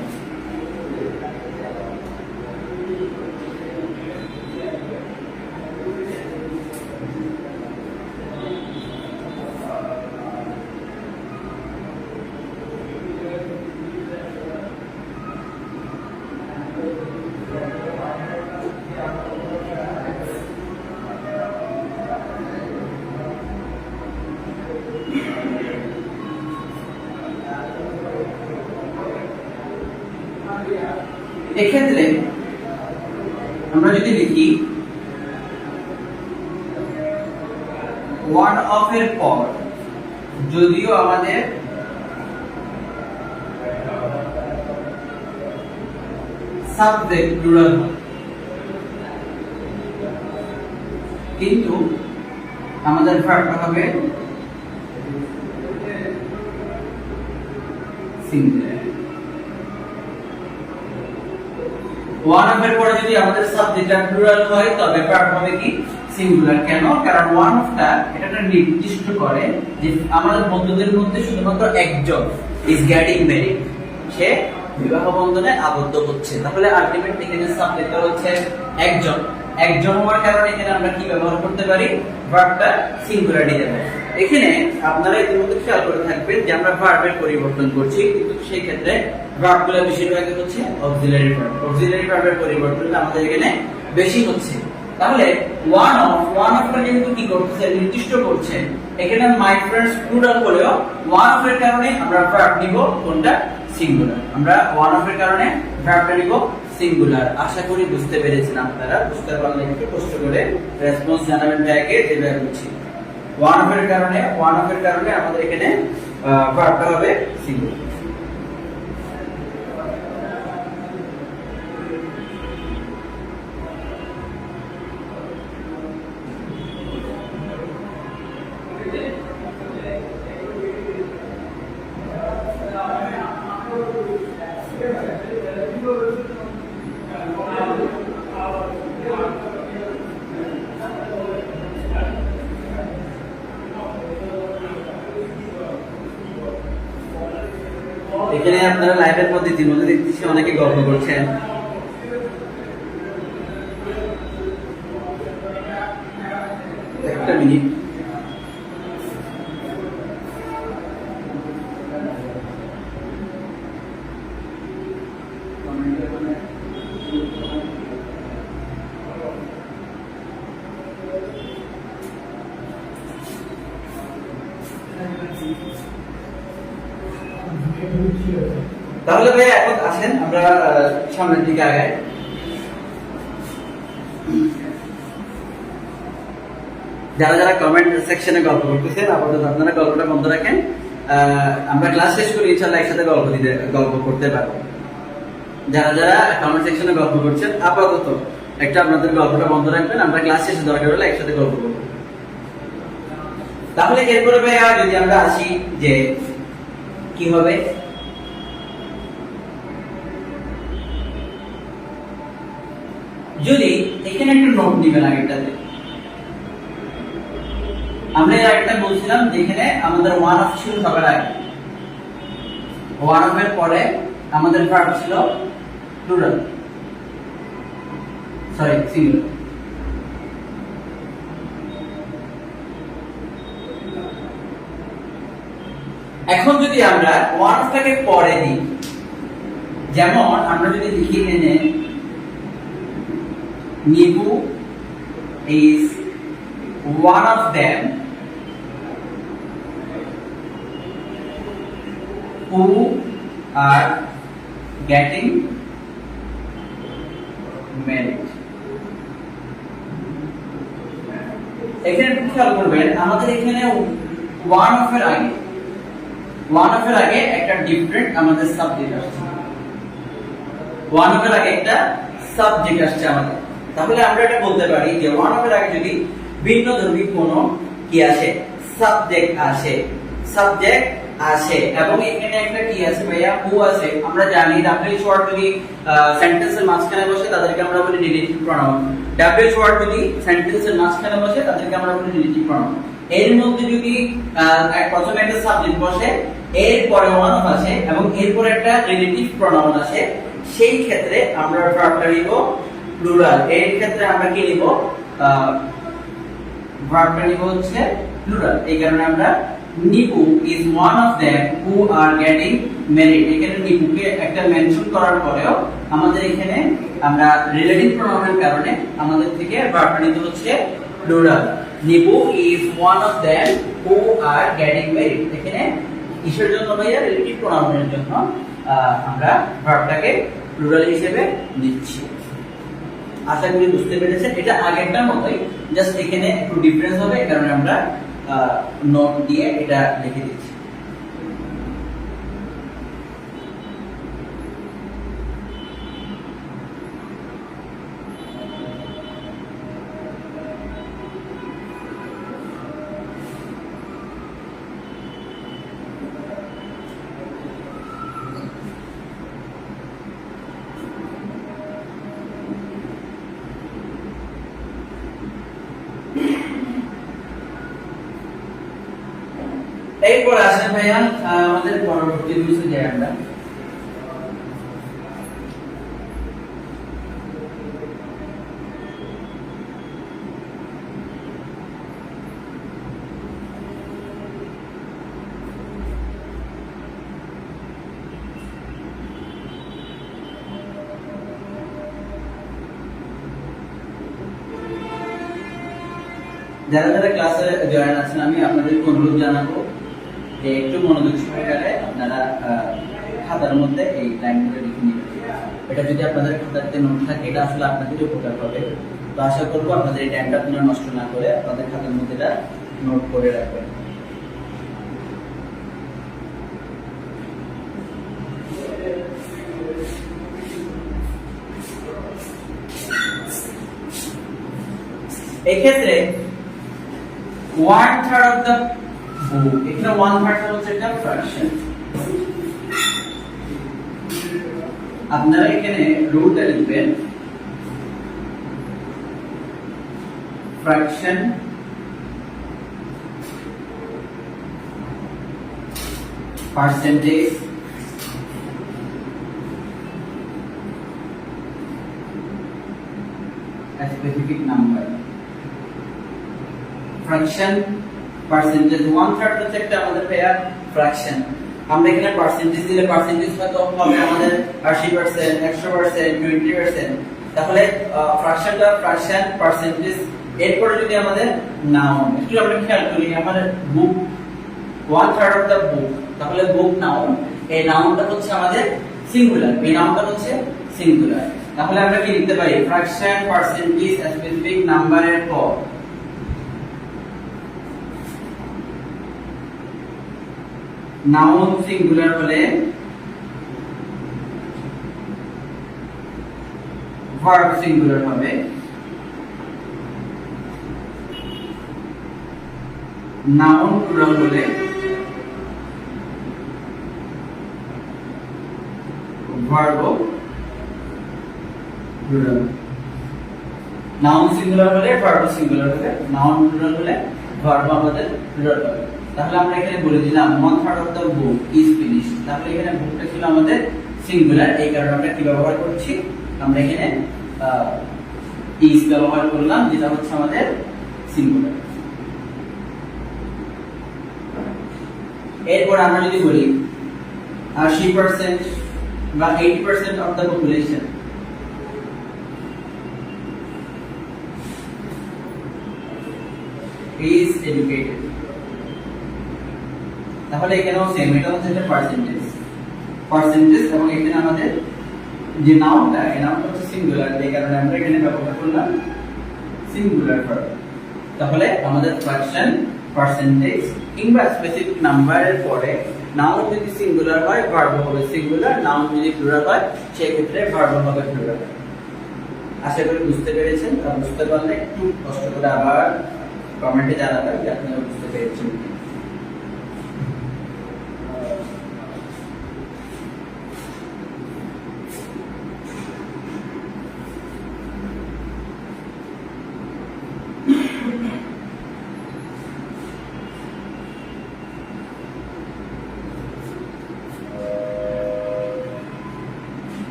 [SPEAKER 1] এক্ষেত্রে আমরা যদি লিখি ওয়ান অফ এর পর যদিও আমাদের সাবজেক্ট প্লুরাল হয়, কিন্তু আমাদের ভার্বটা হবে সিঙ্গুলার। ওয়ান অফ এর পরে যদি আমাদের সাবজেক্টটা প্লুরাল হয় তবে ভার্ব হবে কি সিঙ্গুলার। কেন? কারণ ওয়ান অফটা এটা নির্দিষ্ট করে যে আমাদের বন্ধুদের মধ্যে শুধুমাত্র একজন ইজ গেটিং ম্যারিড, সে বিবাহ বন্ধনে আবদ্ধ হচ্ছে। তাহলে আলটিমেটলি এখানে সাবজেক্টটা হচ্ছে একজন, একজন হওয়ার কারণে এখানে আমরা কি ব্যবহার করতে পারি ভার্বটা সিঙ্গুলার নিতে পারি। এখানে আপনারা ইতিমধ্যে খেয়াল করে থাকবেন যে আমরা ভার্বের পরিবর্তন করছি, কিন্তু সেই ক্ষেত্রে ভার্বগুলো বেশিরভাগ হচ্ছে অক্সিলারি ভার্ব। অক্সিলারি ভার্বের পরিবর্তনটা আমাদের এখানে বেশি হচ্ছে। তাহলে ওয়ান অফ কিন্তু কি করছে নির্দিষ্ট করছে এখানে মাই ফ্রেন্ডস প্লুরাল হলেও ওয়ান অফ এর কারণে আমরা ভার্ব নিব কোনটা সিঙ্গুলার। আমরা ওয়ান অফ এর কারণে ভার্বটা নিব সিঙ্গুলার। আশা করি বুঝতে পেরেছেন আপনারা। বুঝতে পারলে একটু কষ্ট করে রেসপন্স জানাবেন ব্যাকে যেটা বুঝছি। ওয়ান অফ এর কারণে আমাদের এখানে ভার্বটা হবে সিঙ্গুলার। এখানে আপনারা লাইভের মধ্যে ইতিমধ্যে দেখতেছি অনেকে গল্প করছেন। একটা মিনিট। তাহলে ভাই এখন আসেন আমরা সামনের দিকে আগাই। যারা যারা কমেন্ট সেকশনে গল্প করতেছেন আপাতত আপনারা গল্পটা বন্ধ রাখেন। আমরা ক্লাস শেষ করে ইনশাআল্লাহ একসাথে গল্প করতে পারবো। যারা যারা কমেন্ট সেকশনে গল্প করছেন আপাতত একটা আপনাদের গল্পটা বন্ধ রাখবেন, আমরা ক্লাস শেষে দরকার হলে একসাথে গল্প করবো। তাহলে এরপরে ভাইয়া যদি আমরা আসি যে কি হবে, যদি এখানে একটা নোট দিবেন আগেরটাতে আমরা একটা বলছিলাম যেখানে আমাদের ওয়ান অফ ছিল সবার আগে, ওয়ান অফ এর পরে আমাদের ভার্ব ছিল প্লুরাল, সরি সিঙ্গুলার। এখন যদি আমরা ওয়ান অফটাকে পরে দিই, যেমন আমরা যদি লিখি এনে নিবু is one of them who are getting married. এখানে খেয়াল করবেন আমাদের এখানে ওয়ান অফ এর আগে একটা ডিফারেন্ট আমাদের সাবজেক্ট আসছে, ওয়ান অফ এর আগে একটা সাবজেক্ট আসছে আমাদের। তাহলে আমরা এটা বলতে পারি যে ওয়ান অফ এর আগে যদি ভিন্ন ধর্মী কোনো কি আসে, সাবজেক্ট আসে এবং এখানে একটা কি আছে ভাইয়া, হু আছে। আমরা জানি ডাব্লিউএইচ ওয়ার্ড যদি সেন্টেন্সের মাঝখানে বসে তাদেরকে আমরা বলি রিলেটিভ প্রোনাউন। ডাব্লিউএইচ ওয়ার্ড যদি সেন্টেন্সের মাঝখানে বসে তাদেরকে আমরা বলি রিলেটিভ প্রোনাউন। এর মধ্যে যদি প্রথমে একটা সাবজেক্ট বসে, এরপরে ওয়ান অফ আছে এবং এরপরে একটা রিলেটিভ প্রোনাউন আসে, সেই ক্ষেত্রে আমরা ভার্বটা নিব প্লুরাল। এর ক্ষেত্রে আমরা কি নিব, ভার্বটা নিব হচ্ছে প্লুরাল। এই কারণে আমরা Nipu is one of them who are getting married, এখানে নিপুকে একটা মেনশন করার পরেও আমাদের এখানে আমরা রিলেটিভ প্রোনাউনের কারণে আমাদের থেকে ভার্বটা নিতে হচ্ছে plural. Nipu is one of them who are getting married, এখানে কিসের জন্য ভাইয়া, রিলেটিভ প্রোনাউনের জন্য আমরা ভার্বটাকে প্লুরাল হিসেবে নিচ্ছি। আশা করি বুঝতে পেরেছেন। এটা আগেরটার মতোই, জাস্ট এখানে একটু ডিফারেন্স হবে, এই কারণে আমরা নোট দিয়ে এটা লিখে দিচ্ছি। এরপর আসেন ভাইয়া আমাদের পরবর্তী বিষয়ে যাই আমরা। যারা যারা ক্লাসে জয়েন আছেন, আমি আপনাদেরকে অনুরোধ জানাবো যে একটু মনোযোগ সহকারে আপনারা খাতার মধ্যে এই লাইনগুলো লিখে নেবেন। এটা যদি আপনাদের খাতাতে নোট থাকে, এটা আসলে আপনাদের উপকার হবে। তো আশা করবো আপনাদের এই টাইমটা আপনারা নষ্ট না করে আপনাদের খাতার মধ্যে এটা নোট করে রাখবেন। এক্ষেত্রে 1/3 of the book, এখানে 1/3 হচ্ছে একটা ফ্র্যাকশন। আপনারা এখানে রুটে লিখবেন fraction percentage specific number. Fraction percentage 1/3 হচ্ছে একটা আমাদের পেয়ার ফ্র্যাকশন। আমরা এখানে পার্সেন্টেজ দিলে পার্সেন্টেজ হয়তো হবে আমাদের 80%, 100%, 20%। তাহলে ফ্র্যাকশনটা ফ্র্যাকশন পার্সেন্টেজ। এরপরে যদি আমাদের নাউন একটু আমরা খেয়াল করি, আমাদের বুক 1/3 অফ দ্য বুক, তাহলে বুক নাউন, এই নাউনটা হচ্ছে আমাদের সিঙ্গুলার, এই নাউনটা হচ্ছে সিঙ্গুলার। তাহলে আমরা কি লিখতে পারি, ফ্র্যাকশন পার্সেন্টেজ স্পেসিফিক নাম্বারের পর নাউন সিঙ্গুলার হলে ভার্ব সিঙ্গুলার হবে, নাউন প্লুরাল হলে ভার্ব প্লুরাল। নাউন সিঙ্গুলার হলে ভার্ব সিঙ্গুলার হবে, নাউন প্লুরাল হলে ভার্ব আমাদের প্লুরাল হবে। তাহলে আমরা এখানে বলে দিলাম 1/3 of the book is finished. তাহলে এখানে বুকটা ছিল আমাদের সিঙ্গুলার, এই কারণে আমরা কি ব্যবহার করছি, আমরা এখানে ইজ ব্যবহার করলাম, যেটা হচ্ছে আমাদের সিঙ্গুলার। এরপর আমরা যদি বলি 80% বা 80% of the population is educated, তাহলে এখানেও সেম, এটা হচ্ছে একটা পার্সেন্টেজ এবং এখানে আমাদের যে নাউনটা, এই নাউনটা হচ্ছে সিঙ্গুলার, এই কারণে আমরা এখানে ব্যবহার করলাম সিঙ্গুলার ভার্ব। তাহলে আমাদের ফ্র্যাকশন পার্সেন্টেজ কিংবা স্পেসিফিক নাম্বারের পরে নাউন যদি সিঙ্গুলার হয় ভার্ব হবে সিঙ্গুলার, নাউন যদি প্লুরাল হয় সেই ক্ষেত্রে ভার্ব হবে প্লুরাল। আশা করি বুঝতে পেরেছেন। বুঝতে পারলে একটু কষ্ট করে আবার কমেন্টে জানাবেন যে আপনারা বুঝতে পেরেছেন।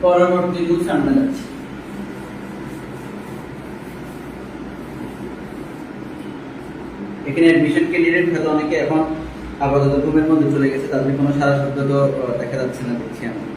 [SPEAKER 1] পরবর্তী রুলস আমরা যাচ্ছি। এখানে অ্যাডমিশন ক্যান্ডিডেট হয়তো অনেকে এখন আপাতত রুমের মধ্যে চলে গেছে, তাদের কোনো সারা শব্দ তো দেখা যাচ্ছে না, দেখছি আমরা।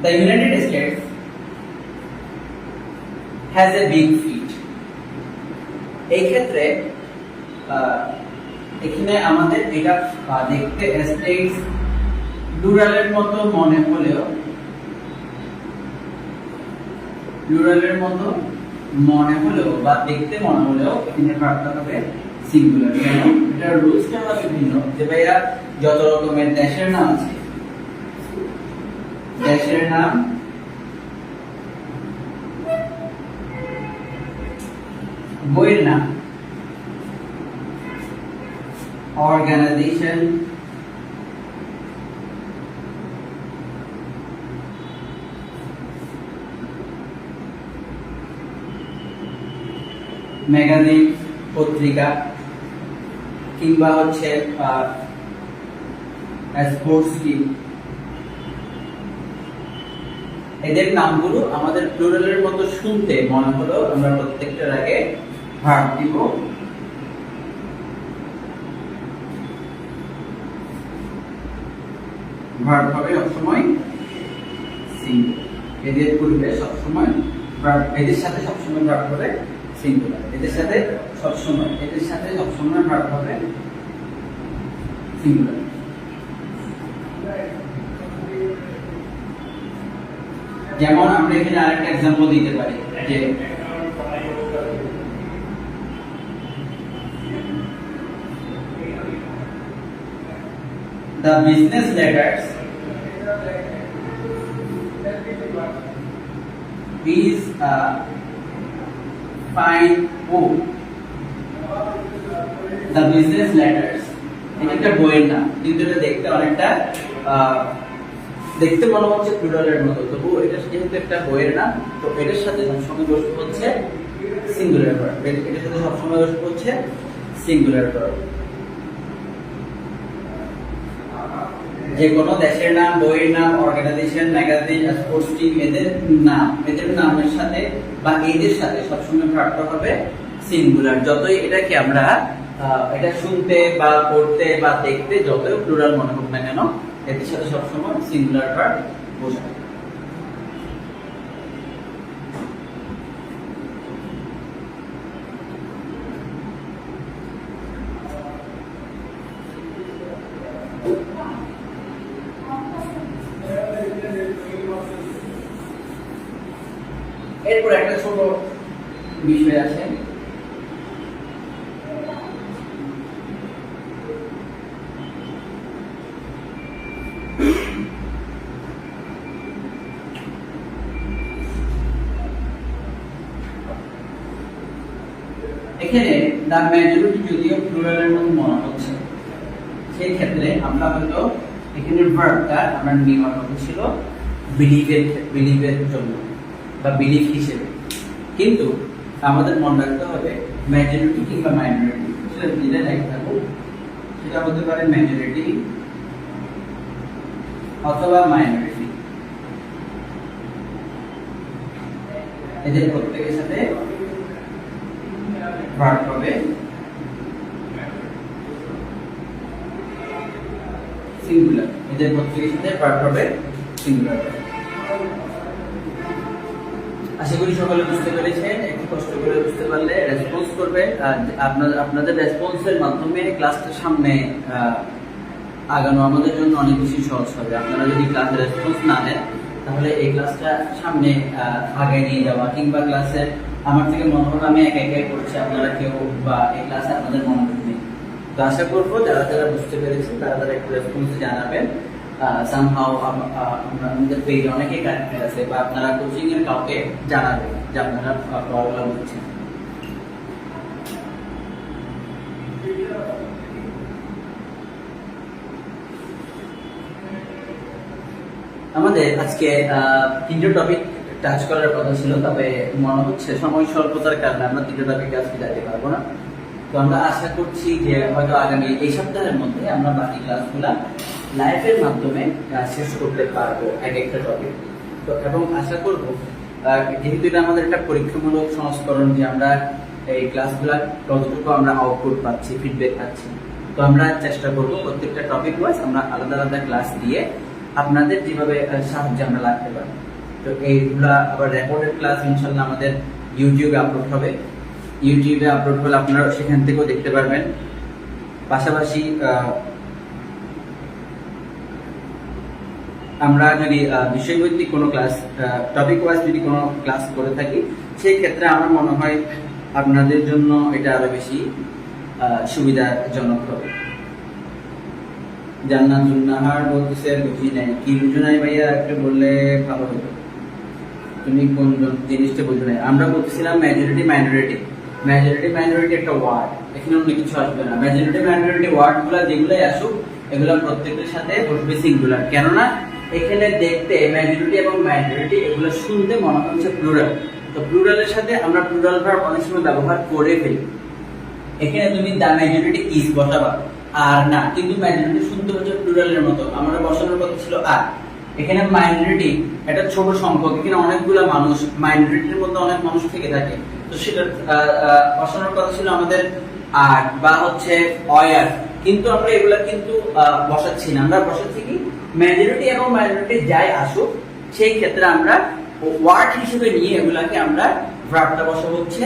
[SPEAKER 1] The United States has a big fleet. এই ক্ষেত্রে এখানে আমাদের এটা দেখতে স্টেটস প্লুরালের মতো মনে হলেও বা দেখতে মনে হলেও এখানে ভার্বটা হবে সিঙ্গুলার। কেন? এটার রুলসটা হলো ভিন্ন। যে ভাইয়া যত রকমের দেশের নাম আছে, দেশের নাম, বইয়ের নাম, অর্গানাইজেশন, ম্যাগাজিন, পত্রিকা, কিংবা হচ্ছে স্পোর্টস টিম, এদের নামগুলো আমাদের প্লুরালের মতো শুনতে মনে হলো আমরা প্রত্যেকটার আগে ভার্ব দিব। ভার্ব হবে সবসময় সিঙ্গুলার। এদের পূর্বে সবসময় ভার্ব, এদের সাথে সবসময় ভার্ব হবে সিঙ্গুলার। এদের সাথে সবসময় ভার্ব হবে সিঙ্গুলার। যেমন আমরা এখানে আরেকটা एग्जांपल দিতে পারি যে the business letters is a fine book. The business letters এটা একটা বইয়ের নাম, কিন্তু এটা দেখতে অনেকটা দেখতে মনে হচ্ছে প্লুরালের মতো, তবু এটা যেহেতু একটা বইয়ের নাম, তো এটার সাথে সবসময় বসে হচ্ছে সিঙ্গুলার ভার্ব। এটার সাথে সবসময় বসে হচ্ছে সিঙ্গুলার ভার্ব। যে কোনো দেশের নাম, বইয়ের নাম, অর্গানাইজেশন, ম্যাগাজিন, স্পোর্টস টিম, এদের নামের সাথে বা এদের সাথে সবসময় ভার্বটা হবে সিঙ্গুলার। যতই এটাকে আমরা এটা শুনতে বা পড়তে বা দেখতে যতই প্লুরাল মনে হোক না কেন, এদের সাথে সবসময় সিঙ্গুলার ভার্ব বোঝায়। এরপর একটা ছোট বিষয় আছে, এখানে দ্য মেজরিটি যদিও প্লুরালের মতো মনে হচ্ছে, সেই ক্ষেত্রে আমরা হয়তো এখানে ভার্বটা আমরা নেওয়ার কথা ছিল বিলিভের জন্য বা বিলিভ হিসেবে। কিন্তু আমাদের মনে রাখতে হবে মেজরিটি কিংবা মাইনরিটি, সেটা যেটা লেখা থাকুক সেটা হতে পারে মেজরিটি অথবা মাইনরিটি, এদের প্রত্যেকের সাথে ভার্ব হবে সিঙ্গুলার, এদের প্রত্যেকের সাথে ভার্ব হবে সিঙ্গুলার। আশা করি সকলে বুঝতে পেরেছেন। একটু কষ্ট করে বুঝতে পারলে রেসপন্স করবেন, আর আপনাদের রেসপন্সের মাধ্যমে ক্লাসটার সামনে আগানো আমাদের জন্য অনেক বেশি সহজ হবে। আপনারা যদি ক্লাসে রেসপন্স না দেন তাহলে এই ক্লাসটা সামনে আগে নিয়ে যাওয়া কিংবা ক্লাসে আমার থেকে মনে হবে আমি একা একাই করছি, আপনারা কেউ বা এই ক্লাসে আপনাদের মনোযোগ নেই। তো আশা করবো যারা যারা বুঝতে পেরেছেন তারা একটু রেসপন্সে জানাবেন। সামহাও আমাদের পেজে অনেকেই কানেক্টেড আছে বা আপনারা কোচিং এর কাউকে জানাবেন যে আপনারা পড়াগুলো বুঝছেন। আমাদের আজকে তিনটে টপিক টাচ করার কথা ছিল, তবে মনে হচ্ছে সময় স্বল্পতার কারণে আমরা তিনটে টপিক আজকে যেতে পারবো না। তো আমরা আশা করছি যে হয়তো আগামী এই সপ্তাহের মধ্যে আমরা বাকি ক্লাসগুলা লাইভের মাধ্যমে শেষ করতে পারবো এক একটা টপিক। তো এবং আশা করবো যেহেতু এটা আমাদের একটা পরীক্ষামূলক সংস্করণ যে আমরা এই ক্লাসগুলা কতটুকু আমরা আউটপুট পাচ্ছি, ফিডব্যাক পাচ্ছি, তো আমরা চেষ্টা করবো প্রত্যেকটা টপিক ওয়াইজ আমরা আলাদা আলাদা ক্লাস দিয়ে আপনাদের যেভাবে সাহায্য আমরা লাগতে পারি। তো এইগুলা আবার রেকর্ডেড ক্লাস ইনশাল্লাহ আমাদের ইউটিউবে আপলোড হবে, ইউটিউবে আপলোড হলে আপনারা সেখান থেকেও দেখতে পারবেন। পাশাপাশি আমরা যদি বিষয়ভিত্তিক কোনো ক্লাস টপিক ওয়াইজ যদি কোনো ক্লাস করে থাকি সেই ক্ষেত্রে আমার মনে হয় আপনাদের জন্য এটা আরো বেশি সুবিধাজনক হবে। জান্নাতুন্নাহার বলতেছে বুঝি নাই, কি বুঝো নাই ভাইয়া একটু বললে ভালো হতো। তুমি কোন জিনিসটা বুঝো নাই? আমরা বলতেছিলাম মেজরিটি মাইনরিটি। মেজরিটি মাইনরিটি একটা ওয়ার্ড, এখানে অন্য কিছু আসবে না। মেজরিটি মাইনরিটি ওয়ার্ড গুলা যেগুলাই আসুক এগুলা প্রত্যেকটার সাথে বসবে সিঙ্গুলার, কেননা এখানে দেখতে মেজরিটি এবং মাইনরিটি এগুলো শুনতে মনে হচ্ছে প্লুরাল। তো প্লুরালের সাথে আমরা প্লুরাল ভার্ব অনেক সময় ব্যবহার করে ফেলি। এখানে তুমি দা মেজরিটি ইজ বসাবা আর না, কিন্তু মাইনরিটি শুনতে হচ্ছে প্লুরালের মতো, আমরা বসানোর কথা ছিল আর। এখানে মাইনরিটি একটা ছোট সংখ্যক, এখানে অনেকগুলো মানুষ, মাইনরিটির মধ্যে অনেক মানুষ থেকে থাকে, তো সেটা বসানোর কথা ছিল আমাদের আর বা হচ্ছে অয়ার, কিন্তু আমরা এগুলা কিন্তু বসাচ্ছি না। আমরা বসাচ্ছি কি মেজরিটি এবং মাইনরিটি যাই আসুক সেই ক্ষেত্রে আমরা ওয়ার্ড হিসেবে নিয়ে এগুলাকে আমরা ভার্বটা বসাবো হচ্ছে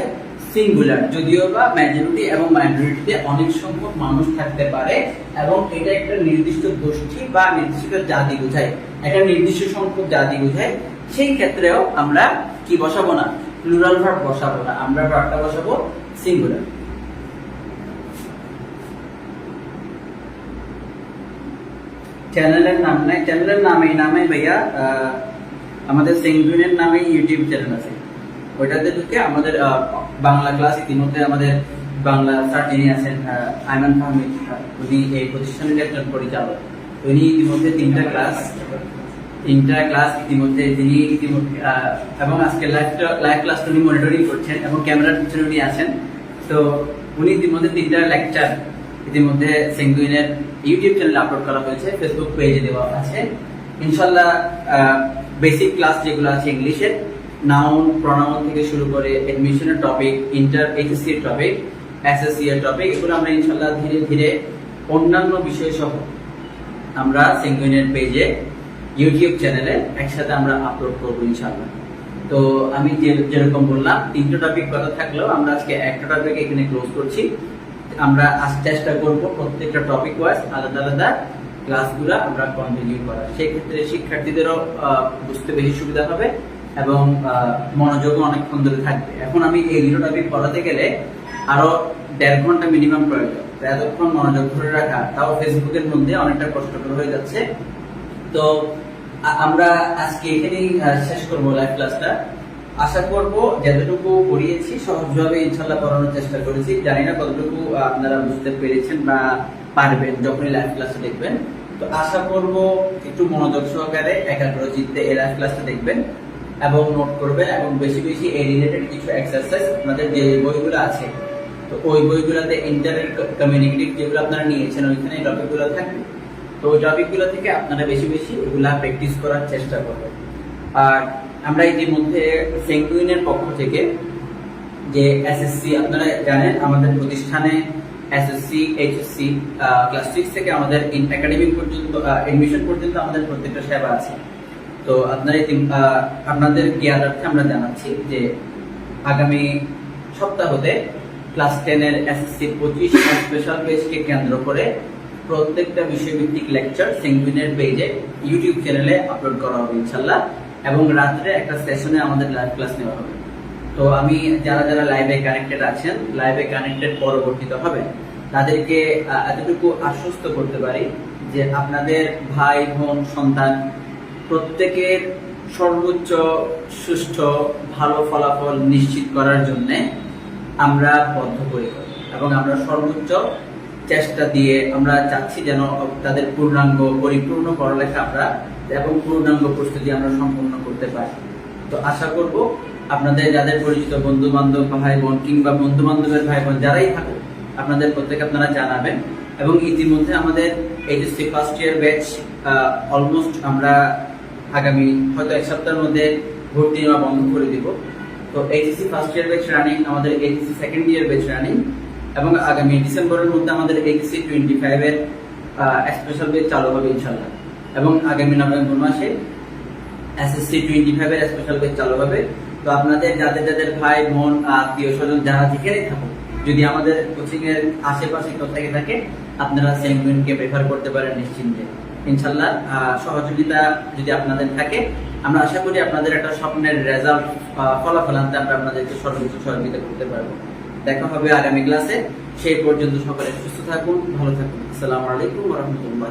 [SPEAKER 1] সিঙ্গুলার, যদিও বা মেজরিটি এবং মাইনরিটিতে অনেক সংখ্যক মানুষ থাকতে পারে এবং এটা একটা নির্দিষ্ট গোষ্ঠী বা নির্দিষ্ট জাতি বোঝায়, একটা নির্দিষ্ট সংখ্যক জাতি বোঝায়। সেই ক্ষেত্রেও আমরা কি বসাবো না, প্লুরাল ভার্ব বসাবো না, আমরা ভার্বটা বসাবো সিঙ্গুলার। চ্যানেলের নাম নাই, চ্যানেলের নাম এই নামে ভাইয়া আমাদের সেঙ্গুইনের নামে ইউটিউব চ্যানেল আছে, ওইটাতে ঢুকে আমাদের বাংলা ক্লাস ইতিমধ্যে আমাদের বাংলা স্যার যিনি আছেন আইমান ফাহমিদ, উনি এই প্রতিষ্ঠানের একজন পরিচালক। উনি ইতিমধ্যে তিনটা ক্লাস ইতিমধ্যে তিনি এবং আজকে লাইভ ক্লাস উনি মনিটরিং করছেন এবং ক্যামেরার পিছনে উনি আছেন। তো উনি ইতিমধ্যে তিনটা লেকচার ইতিমধ্যে সেঙ্গুইনের ইউটিউব চ্যানেলে আপলোড করা হয়েছে, ফেসবুক পেজে দেওয়া আছে। ইনশাল্লাহ বেসিক ক্লাস যেগুলো আছে ইংলিশের নাউন প্রনাউন থেকে শুরু করে এডমিশনের টপিক, ইন্টার এইচএসসি এর টপিক, এসএসসি এর টপিক, এগুলো আমরা ইনশাল্লাহ ধীরে ধীরে অন্যান্য বিষয় সহ আমরা সেঙ্গুইনের পেজে ইউটিউব চ্যানেলে একসাথে আমরা আপলোড করবো ইনশাল্লাহ। তো আমি যেরকম বললাম তিনটা টপিক কথা থাকলেও আমরা আজকে একটা টপিক এখানে ক্লোজ করছি। আমরা আজ চেষ্টা করব প্রত্যেকটা টপিক ওয়াইজ আলাদা আলাদা ক্লাসগুলো আমরা কন্টিনিউ করার, সেই ক্ষেত্রে শিক্ষার্থীদেরও বুঝতে বেশি সুবিধা হবে এবং মনোযোগও অনেকক্ষণ ধরে থাকবে। এখন আমি এই দুটো টপিক পড়াতে গেলে আরো 1.5 ঘন্টা মিনিমাম প্রয়োজন, এতক্ষণ মনোযোগ ধরে রাখা তাও ফেসবুকের মধ্যে অনেকটা কষ্টকর হয়ে যাচ্ছে। তো আমরা আজকে এখানেই শেষ করবো লাইভ ক্লাসটা। আশা করব যতটুকু পড়িয়েছি সহজভাবে ইনশাল্লাহ পড়ানোর চেষ্টা করেছি। জানি না কতটুকু আপনারা বুঝতে পেরেছেন বা পারবেন যখনই লাইভ ক্লাসে দেখবেন। তো আশা করব একটু মনোযোগ সহকারে একাগ্রচিত্তে এই লাইভ ক্লাসটা দেখবেন এবং নোট করবেন, এবং বেশি বেশি এই রিলেটেড কিছু এক্সারসাইজ আপনাদের যে বইগুলো আছে, তো ওই বইগুলোতে ইন্টারের কমিউনিকেটিভ যেগুলো আপনারা নিয়েছেন ওইখানে এই টপিকগুলো থাকবে। তো ওই টপিকগুলো থেকে আপনারা বেশি বেশি এগুলা প্র্যাকটিস করার চেষ্টা করবেন। আর আমরা ইতিমধ্যে সেঙ্গুইনের পক্ষ থেকে যে এসএসসি, আপনারা জানেন আমাদের প্রতিষ্ঠানে এসএসসি, এইচএসসি ক্লাস 6 থেকে আমাদের একাডেমিক পর্যন্ত এডমিশন পর্যন্ত আমাদের প্রত্যেকটা সেবা আছে। তো আপনাদের জ্ঞানার্থে আমরা জানাচ্ছি যে আগামী সপ্তাহতে ক্লাস 10 এর এসএসসি 25 স্পেশাল পেজকে কেন্দ্র করে প্রত্যেকটা বিষয়ভিত্তিক লেকচার সেঙ্গুইনের পেজে ইউটিউব চ্যানেলে আপলোড করা হবে ইনশাল্লাহ, এবং রাত্রে একটা সেশনে আমাদের লাইভ ক্লাস নেওয়া হবে। তো আমি যারা যারা লাইভে কানেক্টেড আছেন, লাইভে কানেক্টেড পরবর্তীতে হবে, তাদেরকে এতটুকু আশ্বস্ত করতে পারি যে আপনাদের ভাই বোন সন্তান প্রত্যেকের সর্বোচ্চ সুষ্ঠু ভালো ফলাফল নিশ্চিত করার জন্য আমরা বদ্ধপরিকর, এবং আমরা সর্বোচ্চ চেষ্টা দিয়ে আমরা চাচ্ছি যেন তাদের পরিপূর্ণ পড়ালেখা আমরা এবং পূর্ণাঙ্গ প্রস্তুতি আমরা সম্পূর্ণ করতে পারি। তো আশা করব আপনাদের যাদের পরিচিত বন্ধু বান্ধব ভাই বোন কিংবা বন্ধু বান্ধবের ভাই বোন যারাই থাকুক, আপনাদের প্রত্যেকে আপনারা জানাবেন। এবং ইতিমধ্যে আমাদের HSC first year batch almost আমরা আগামী হয়তো এক সপ্তাহের মধ্যে ভর্তি নেওয়া বন্ধ করে দিব। তো HSC first year batch running, আমাদের HSC second year batch running, এবং আগামী ডিসেম্বরের মধ্যে আমাদের এইচএসসি 25 এর স্পেশাল ব্যাচ চালু হবে ইনশাল্লাহ, এবং আগামী নভেম্বর মাসে এসএসসি 25 এর স্পেশাল ব্যাচ চালু হবে। তো আপনাদের যাদের যাদের ভাই বোন আত্মীয় স্বজন যারা যেখানেই থাকুক, যদি আমাদের কোচিং এর আশেপাশে কোথায় থাকে, আপনারা সেঙ্গুইনকে প্রেফার করতে পারেন নিশ্চিন্তে ইনশাল্লাহ। সহযোগিতা যদি আপনাদের থাকে, আমরা আশা করি আপনাদের একটা স্বপ্নের রেজাল্ট ফলাফল আনতে আমরা আপনাদেরকে সর্বোচ্চ সহযোগিতা করতে পারবো। দেখা হবে আগামী ক্লাসে। সেই পর্যন্ত সকলে সুস্থ থাকুন, ভালো থাকুন। আসসালামু আলাইকুম ওয়া রাহমাতুল্লাহ।